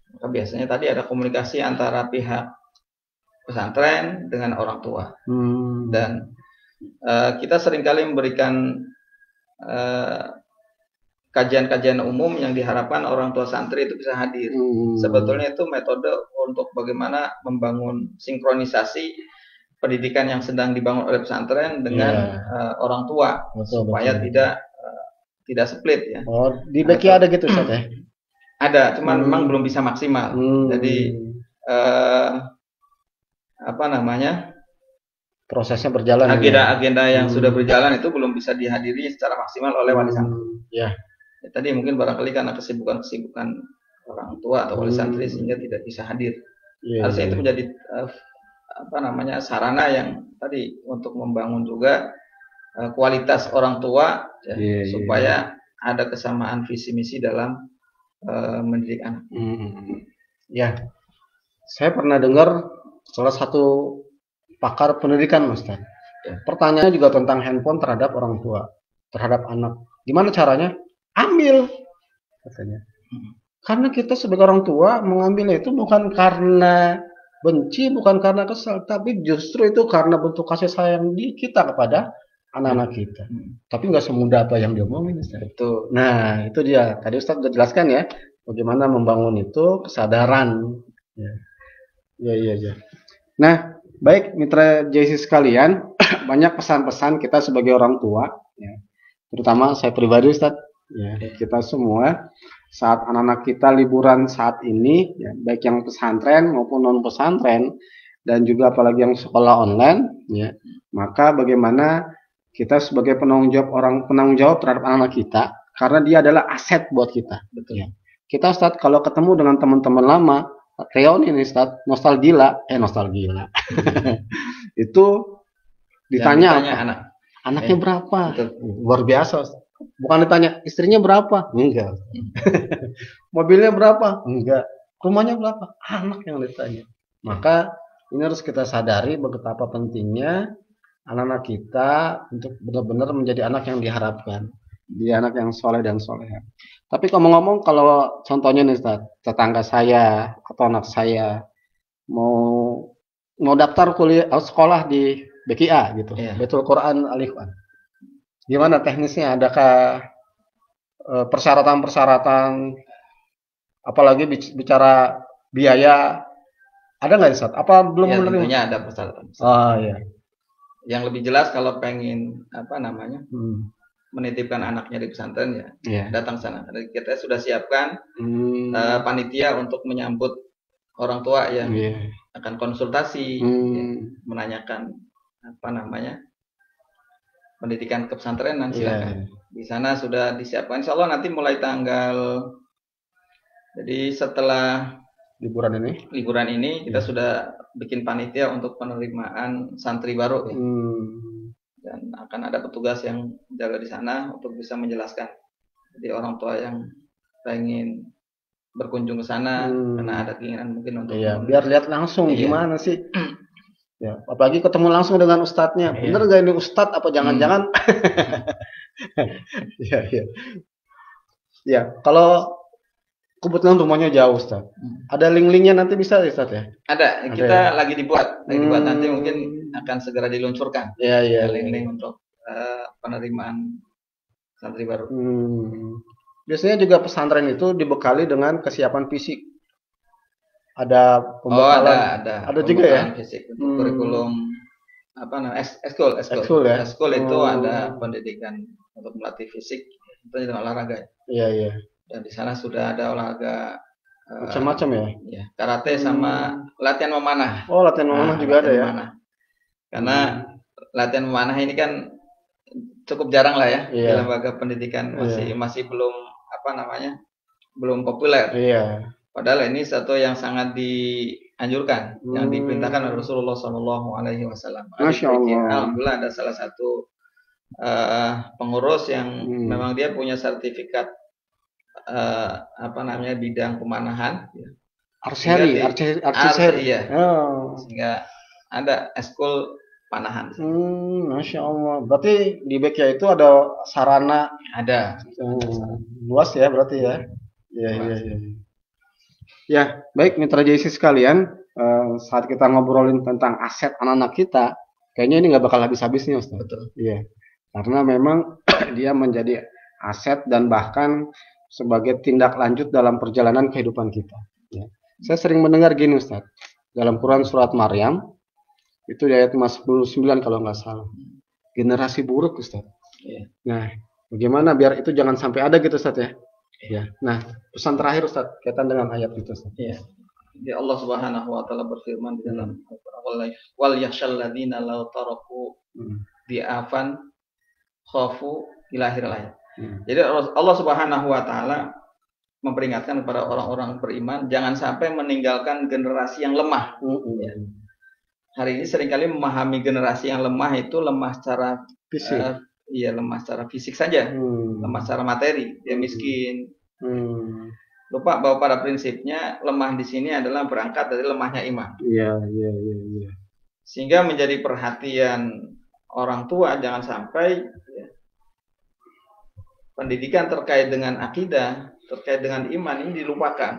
Maka biasanya tadi ada komunikasi antara pihak pesantren dengan orang tua. Dan kita seringkali memberikan kajian-kajian umum yang diharapkan orang tua santri itu bisa hadir. Sebetulnya itu metode untuk bagaimana membangun sinkronisasi pendidikan yang sedang dibangun oleh pesantren dengan orang tua, supaya tidak split ya. Oh, di BKI ada gitu Ustaz ya? Ada, cuman memang belum bisa maksimal. Jadi apa namanya? Prosesnya berjalan. Agenda yang sudah berjalan itu belum bisa dihadiri secara maksimal oleh wali santri. Ya, tadi mungkin barangkali karena kesibukan orang tua atau wali santri sehingga tidak bisa hadir. Harusnya itu menjadi apa namanya, sarana yang tadi untuk membangun juga kualitas orang tua ya, supaya ada kesamaan visi misi dalam mendidik anak. Ya, saya pernah dengar salah satu pakar pendidikan, Mas Tan. Pertanyaannya juga tentang handphone terhadap orang tua, terhadap anak. Gimana caranya? Ambil, katanya. Karena kita sebagai orang tua mengambilnya itu bukan karena benci, bukan karena kesal, tapi justru itu karena bentuk kasih sayang kita kepada anak-anak kita. Tapi nggak semudah apa yang diomongin, Ustaz. Betul. Nah, itu dia. Tadi Ustaz sudah jelaskan ya, bagaimana membangun itu kesadaran. Ya. Nah, baik mitra JC sekalian, banyak pesan-pesan kita sebagai orang tua, ya. Terutama saya pribadi Ustaz, ya, kita semua saat anak-anak kita liburan saat ini, ya, baik yang pesantren maupun non pesantren dan juga apalagi yang sekolah online, ya, maka bagaimana kita sebagai penanggung jawab terhadap anak-anak kita, karena dia adalah aset buat kita. Betul. Ya. Kita Ustaz kalau ketemu dengan teman-teman lama, reuni nih Ustaz, nostalgia. Itu ditanya anaknya berapa? Betul. Luar biasa Ustaz. Bukan ditanya istrinya berapa? Enggak. Mobilnya berapa? Enggak. Rumahnya berapa? Anak yang ditanya. Maka ini harus kita sadari betapa pentingnya anak-anak kita untuk benar-benar menjadi anak yang diharapkan. Dia anak yang soleh dan soleha. Tapi ngomong-ngomong, kalau contohnya nih Ustaz, tetangga saya atau anak saya mau daftar sekolah di BKA gitu, Baitul Quran Al-Ikhwan. Gimana teknisnya? Adakah persyaratan-persyaratan? Apalagi bicara biaya, ada nggak Ustaz? Apa belum menerima? Tentunya ada persyaratan. Oh iya. Yang lebih jelas kalau pengen apa namanya? Menitipkan anaknya di pesantren ya, datang sana. Kita sudah siapkan panitia untuk menyambut orang tua yang akan konsultasi, menanyakan apa namanya pendidikan kepesantrenan. Silakan. Di sana sudah disiapkan. Insya Allah nanti mulai tanggal. Jadi setelah liburan ini kita sudah bikin panitia untuk penerimaan santri baru. Dan akan ada petugas yang jaga di sana untuk bisa menjelaskan. Jadi orang tua yang pengen berkunjung ke sana karena ada keinginan mungkin untuk biar lihat langsung gimana sih. Ya, apalagi ketemu langsung dengan ustadznya. Bener gak ini ustadz apa jangan-jangan? Ya, kalau kebetulan rumahnya jauh Ustaz. Ada link-linknya nanti bisa Ustaz ya? Ada kita lagi dibuat nanti mungkin akan segera diluncurkan. Link-link untuk penerimaan santri baru. Biasanya juga pesantren itu dibekali dengan kesiapan fisik. Ada pembekalan. Ada juga ya. Fisik untuk kurikulum apa namanya? Eskul itu ada pendidikan untuk melatih fisik itu dengan olahraga. Iya. Dan di sana sudah ada olahraga macam-macam ya. Karate sama latihan memanah. Oh, latihan memanah juga ada ya. Karena latihan memanah ini kan cukup jarang lah ya di lembaga pendidikan, masih belum apa namanya? Belum populer. Padahal ini satu yang sangat dianjurkan, yang diperintahkan oleh Rasulullah SAW. Alhamdulillah ada salah satu pengurus yang memang dia punya sertifikat apa namanya bidang pemanahan. Archery. Sehingga ada eskul panahan. Masya Allah. Berarti di BKA itu ada sarana. Ada. Luas ya berarti ya. Iya. Ya, baik mitra JC sekalian, saat kita ngobrolin tentang aset anak-anak kita, kayaknya ini nggak bakal habis-habis nih Ustaz. Betul. Iya. Karena memang dia menjadi aset dan bahkan sebagai tindak lanjut dalam perjalanan kehidupan kita. Ya. Saya sering mendengar gini Ustaz, dalam Quran surat Maryam itu di ayat 59 kalau nggak salah, generasi buruk Ustaz. Nah, bagaimana biar itu jangan sampai ada gitu Ustaz ya? Ya. Nah, pesan terakhir Ustaz kaitan dengan ayat itu Ustaz. Jadi Allah Subhanahu wa taala berfirman di dalam Al-Qur'an, wal yakhshal ladzina law taraku di'afan khafu ila akhir ayat. Jadi Allah Subhanahu wa taala memperingatkan kepada orang-orang beriman jangan sampai meninggalkan generasi yang lemah. Ya. Hari ini seringkali memahami generasi yang lemah itu lemah secara fisik. Lemah secara fisik saja, lemah secara materi, dia miskin. Lupa bahwa pada prinsipnya lemah di sini adalah berangkat dari lemahnya iman. Iya. Sehingga menjadi perhatian orang tua jangan sampai pendidikan terkait dengan akidah, terkait dengan iman ini dilupakan.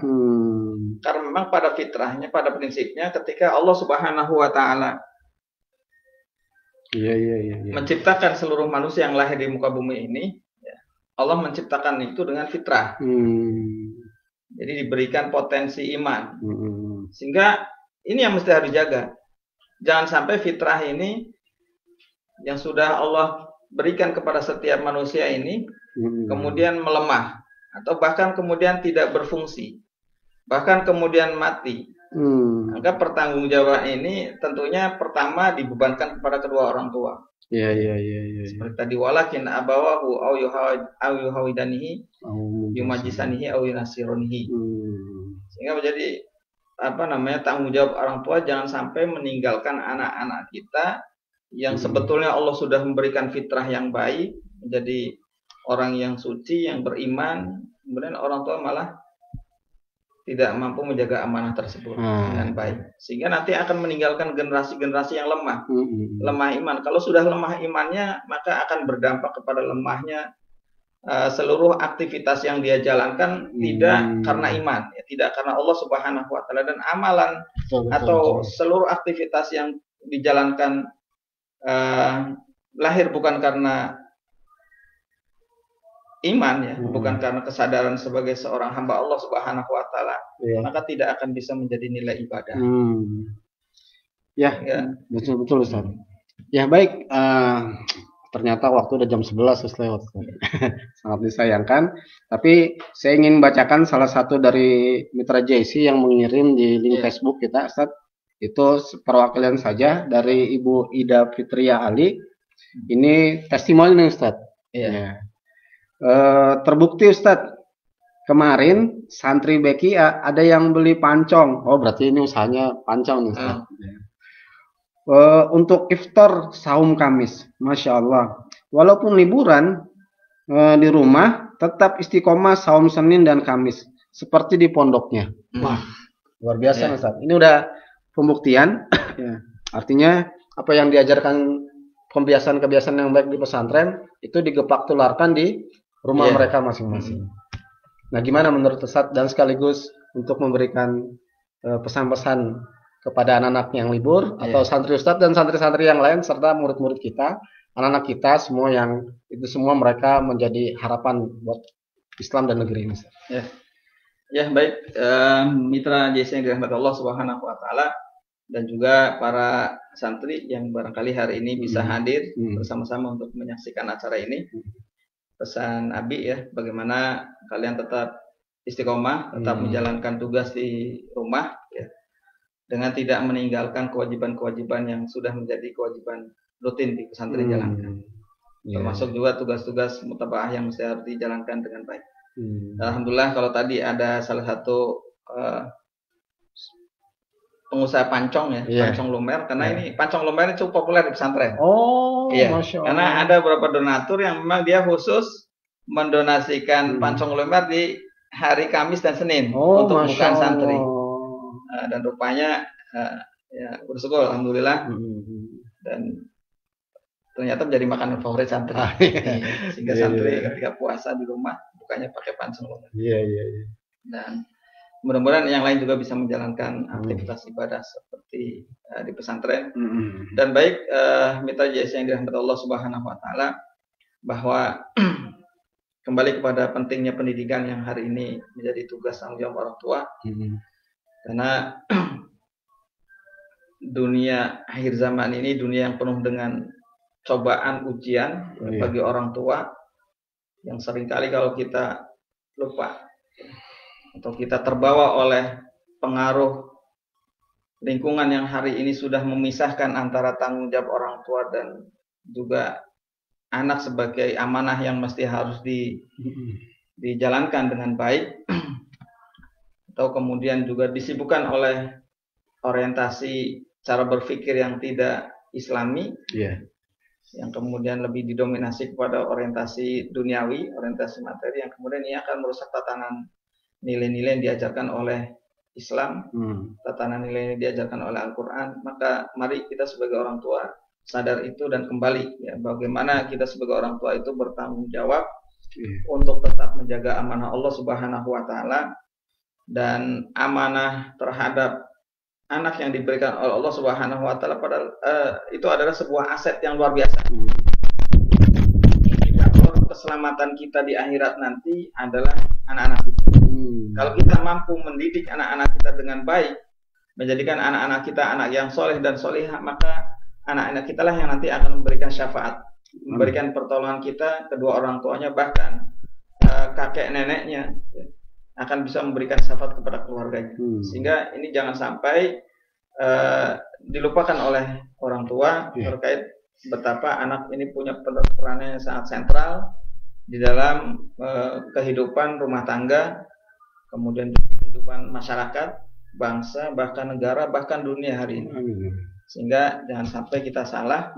Karena memang pada fitrahnya, pada prinsipnya ketika Allah Subhanahu wa taala menciptakan seluruh manusia yang lahir di muka bumi ini, Allah menciptakan itu dengan fitrah. Jadi diberikan potensi iman. Sehingga ini yang mesti harus dijaga. Jangan sampai fitrah ini yang sudah Allah berikan kepada setiap manusia ini kemudian melemah atau bahkan kemudian tidak berfungsi, bahkan kemudian mati. Maka pertanggungjawaban ini tentunya pertama dibebankan kepada kedua orang tua. Seperti tadi walakin abawahu au yuhawidanihi yumajisanihi au yunasironihi. Sehingga menjadi tanggung jawab orang tua jangan sampai meninggalkan anak-anak kita yang sebetulnya Allah sudah memberikan fitrah yang baik, menjadi orang yang suci, yang beriman, kemudian orang tua malah tidak mampu menjaga amanah tersebut dengan baik, sehingga nanti akan meninggalkan generasi-generasi yang lemah iman. Kalau sudah lemah imannya, maka akan berdampak kepada lemahnya seluruh aktivitas yang dia jalankan, tidak karena iman, tidak karena Allah Subhanahu wa taala, dan amalan atau seluruh aktivitas yang dijalankan lahir bukan karena iman, bukan karena kesadaran sebagai seorang hamba Allah Subhanahu wa taala, maka tidak akan bisa menjadi nilai ibadah. Betul Ustaz. Ya baik, ternyata waktu udah jam 11 lewat. Sangat disayangkan, tapi saya ingin bacakan salah satu dari mitra JC yang mengirim di link Facebook kita Ustaz. Itu perwakilan saja dari Ibu Ida Fitria Ali. Ini testimoni nih Ustaz. Terbukti Ustadz, kemarin santri Beki ada yang beli pancong. Oh berarti ini usahanya pancong nih Ustadz. Untuk iftar saum Kamis, Masya Allah. Walaupun liburan di rumah, tetap istiqomah saum Senin dan Kamis seperti di pondoknya. Wah, luar biasa Ustadz. Ini udah pembuktian. Artinya apa yang diajarkan kebiasaan-kebiasaan yang baik di pesantren itu digepak tularkan di rumah mereka masing-masing. Nah, gimana menurut Ustadz, dan sekaligus untuk memberikan pesan-pesan kepada anak-anak yang libur atau santri Ustadz dan santri-santri yang lain serta murid-murid kita, anak-anak kita semua yang itu semua mereka menjadi harapan buat Islam dan negeri ini. Baik, mitra JC yang dirahmati Allah Subhanahu wa taala dan juga para santri yang barangkali hari ini bisa hadir bersama-sama untuk menyaksikan acara ini. Pesan Abi bagaimana kalian tetap istiqomah, tetap menjalankan tugas di rumah dengan tidak meninggalkan kewajiban-kewajiban yang sudah menjadi kewajiban rutin di pesantren jalankan. Termasuk juga tugas-tugas mutabaah yang mesti harus dijalankan dengan baik. Alhamdulillah kalau tadi ada salah satu pengusaha pancong pancong lumer, karena ini pancong lumer ini cukup populer di pesantren. Masya Allah. Karena ada beberapa donatur yang memang dia khusus mendonasikan pancong lumer di hari Kamis dan Senin untuk bukan santri. Dan rupanya bersyukur alhamdulillah, dan ternyata menjadi makanan favorit santri. Sehingga santri ketika puasa di rumah bukanya pakai pancong lumer. Dan mudah-mudahan yang lain juga bisa menjalankan aktivitas ibadah seperti di pesantren. Dan baik, mitra JC yang dirahmati Allah Subhanahu wa taala, bahwa kembali kepada pentingnya pendidikan yang hari ini menjadi tugas tanggung jawab orang tua. Karena dunia akhir zaman ini dunia yang penuh dengan cobaan, ujian bagi orang tua, yang seringkali kalau kita lupa atau kita terbawa oleh pengaruh lingkungan yang hari ini sudah memisahkan antara tanggung jawab orang tua dan juga anak sebagai amanah yang mesti harus dijalankan dengan baik, atau kemudian juga disibukkan oleh orientasi cara berpikir yang tidak islami, yang kemudian lebih didominasi kepada orientasi duniawi, orientasi materi, yang kemudian ini akan merusak tatanan nilai-nilai yang diajarkan oleh Islam, tatanan nilai yang diajarkan oleh Al-Quran. Maka mari kita sebagai orang tua sadar itu dan kembali ya, bagaimana kita sebagai orang tua itu bertanggung jawab untuk tetap menjaga amanah Allah Subhanahu wa taala, dan amanah terhadap anak yang diberikan oleh Allah Subhanahu wa taala padahal itu adalah sebuah aset yang luar biasa. Indikator keselamatan kita di akhirat nanti adalah anak-anak kita. Kalau kita mampu mendidik anak-anak kita dengan baik, menjadikan anak-anak kita anak yang soleh dan solehah, maka anak-anak kita lah yang nanti akan memberikan syafaat, memberikan pertolongan kita, kedua orang tuanya, bahkan kakek neneknya akan bisa memberikan syafaat kepada keluarganya. Sehingga ini jangan sampai dilupakan oleh orang tua terkait betapa anak ini punya peran yang sangat sentral di dalam kehidupan rumah tangga, kemudian kehidupan masyarakat, bangsa, bahkan negara, bahkan dunia hari ini. Sehingga jangan sampai kita salah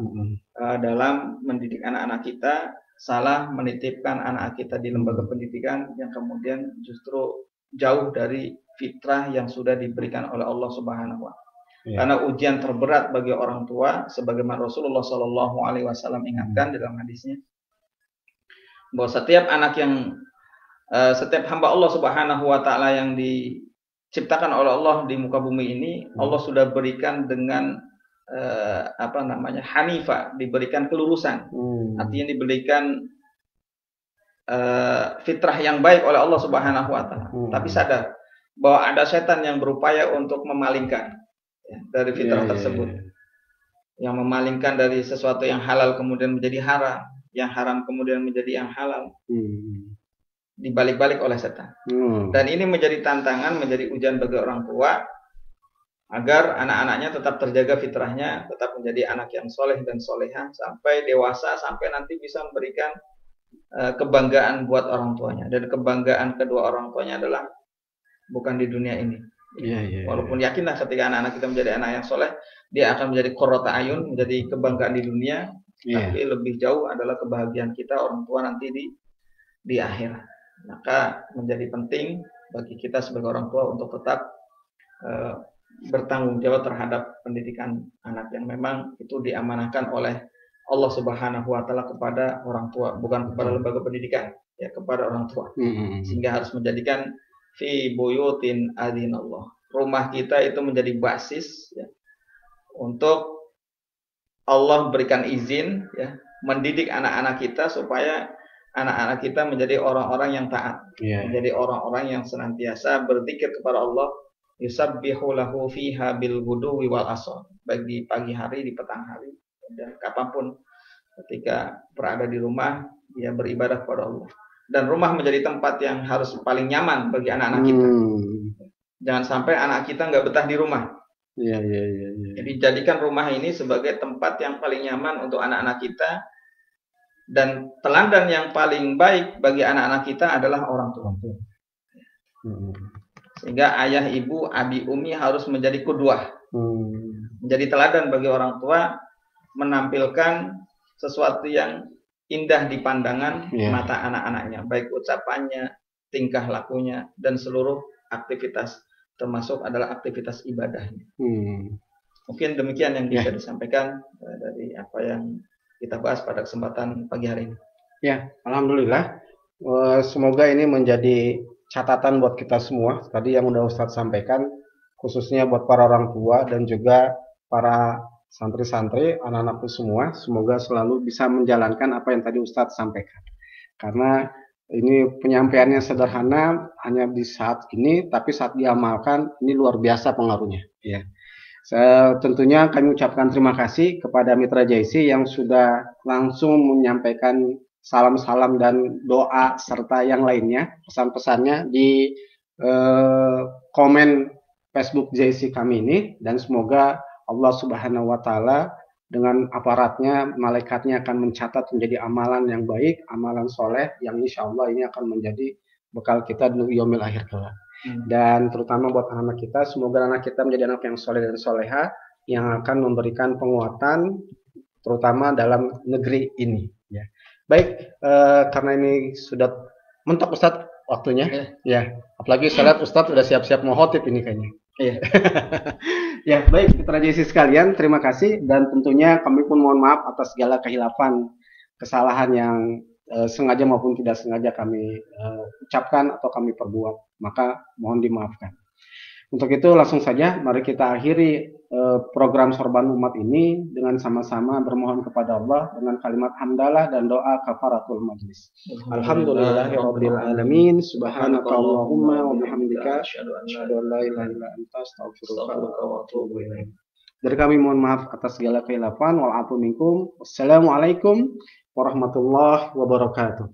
dalam mendidik anak-anak kita, salah menitipkan anak kita di lembaga pendidikan yang kemudian justru jauh dari fitrah yang sudah diberikan oleh Allah Subhanahu wa taala. Karena ujian terberat bagi orang tua, sebagaimana Rasulullah Shallallahu Alaihi Wasallam ingatkan dalam hadisnya, bahwa setiap anak yang setiap hamba Allah Subhanahu wa taala yang diciptakan oleh Allah di muka bumi ini, Allah sudah berikan dengan hanifah, diberikan kelurusan. Artinya diberikan fitrah yang baik oleh Allah Subhanahu wa taala. Tapi sadar bahwa ada setan yang berupaya untuk memalingkan dari fitrah tersebut. Yang memalingkan dari sesuatu yang halal kemudian menjadi haram, yang haram kemudian menjadi yang halal. Dibalik-balik oleh setan. Dan ini menjadi tantangan, menjadi ujian bagi orang tua agar anak-anaknya tetap terjaga fitrahnya, tetap menjadi anak yang soleh dan solehah sampai dewasa, sampai nanti bisa memberikan kebanggaan buat orang tuanya. Dan kebanggaan kedua orang tuanya adalah bukan di dunia ini. Walaupun yakinlah ketika anak-anak kita menjadi anak yang soleh, dia akan menjadi qurrata ayun, menjadi kebanggaan di dunia. Tapi lebih jauh adalah kebahagiaan kita orang tua nanti di akhirat. Maka menjadi penting bagi kita sebagai orang tua untuk tetap bertanggung jawab terhadap pendidikan anak yang memang itu diamanahkan oleh Allah Subhanahu wa taala kepada orang tua, bukan kepada lembaga pendidikan, ya, kepada orang tua. Sehingga harus menjadikan fi buyutin adinallah. Rumah kita itu menjadi basis ya, untuk Allah berikan izin ya, mendidik anak-anak kita supaya anak-anak kita menjadi orang-orang yang taat, menjadi orang-orang yang senantiasa berzikir kepada Allah, yusabbihu lahu fiha bil ghuduwi wal asal, baik di pagi hari, di petang hari, dan kapanpun ketika berada di rumah dia beribadah kepada Allah. Dan rumah menjadi tempat yang harus paling nyaman bagi anak-anak kita. Jangan sampai anak kita nggak betah di rumah. Jadi jadikan rumah ini sebagai tempat yang paling nyaman untuk anak-anak kita. Dan teladan yang paling baik bagi anak-anak kita adalah orang tua. Sehingga ayah, ibu, abi, umi harus menjadi qudwah. Menjadi teladan bagi orang tua, menampilkan sesuatu yang indah di pandangan mata anak-anaknya, baik ucapannya, tingkah lakunya, dan seluruh aktivitas, termasuk adalah aktivitas ibadahnya. Mungkin demikian yang bisa disampaikan dari apa yang kita bahas pada kesempatan pagi hari ini. Ya, alhamdulillah. Semoga ini menjadi catatan buat kita semua. Tadi yang udah Ustadz sampaikan, khususnya buat para orang tua dan juga para santri-santri, anak-anakku semua. Semoga selalu bisa menjalankan apa yang tadi Ustadz sampaikan. Karena Ini penyampaiannya sederhana hanya di saat ini, tapi saat diamalkan ini luar biasa pengaruhnya. Ya. Tentunya kami ucapkan terima kasih kepada Mitra JC yang sudah langsung menyampaikan salam-salam dan doa serta yang lainnya, pesan-pesannya di komen Facebook JC kami ini, dan semoga Allah Subhanahu wa Ta'ala dengan aparatnya, malaikatnya akan mencatat menjadi amalan yang baik, amalan soleh yang insya Allah ini akan menjadi bekal kita di yaumil akhir kelak. Dan terutama buat anak kita, semoga anak kita menjadi anak yang soleh dan soleha yang akan memberikan penguatan terutama dalam negeri ini. Ya. Baik, karena ini sudah mentok Ustadz waktunya, ya. Apalagi saya lihat Ustadz sudah siap-siap mau khotib ini kayaknya. Iya. Ya, baik Mitra JC sekalian, terima kasih dan tentunya kami pun mohon maaf atas segala kehilafan, kesalahan yang sengaja maupun tidak sengaja kami ucapkan atau kami perbuat, maka mohon dimaafkan. Untuk itu langsung saja mari kita akhiri program Sorban Umat ini dengan sama-sama bermohon kepada Allah dengan kalimat hamdalah dan doa kafaratul majlis. Alhamdulillahirabbil alamin, subhanakallahumma wa bihamdika asyhadu an la ilaha illa anta astaghfiruka wa atubu ilaik. Dari kami mohon maaf atas segala kehilafan wal afu minkum. Wassalamualaikum warahmatullahi wabarakatuh.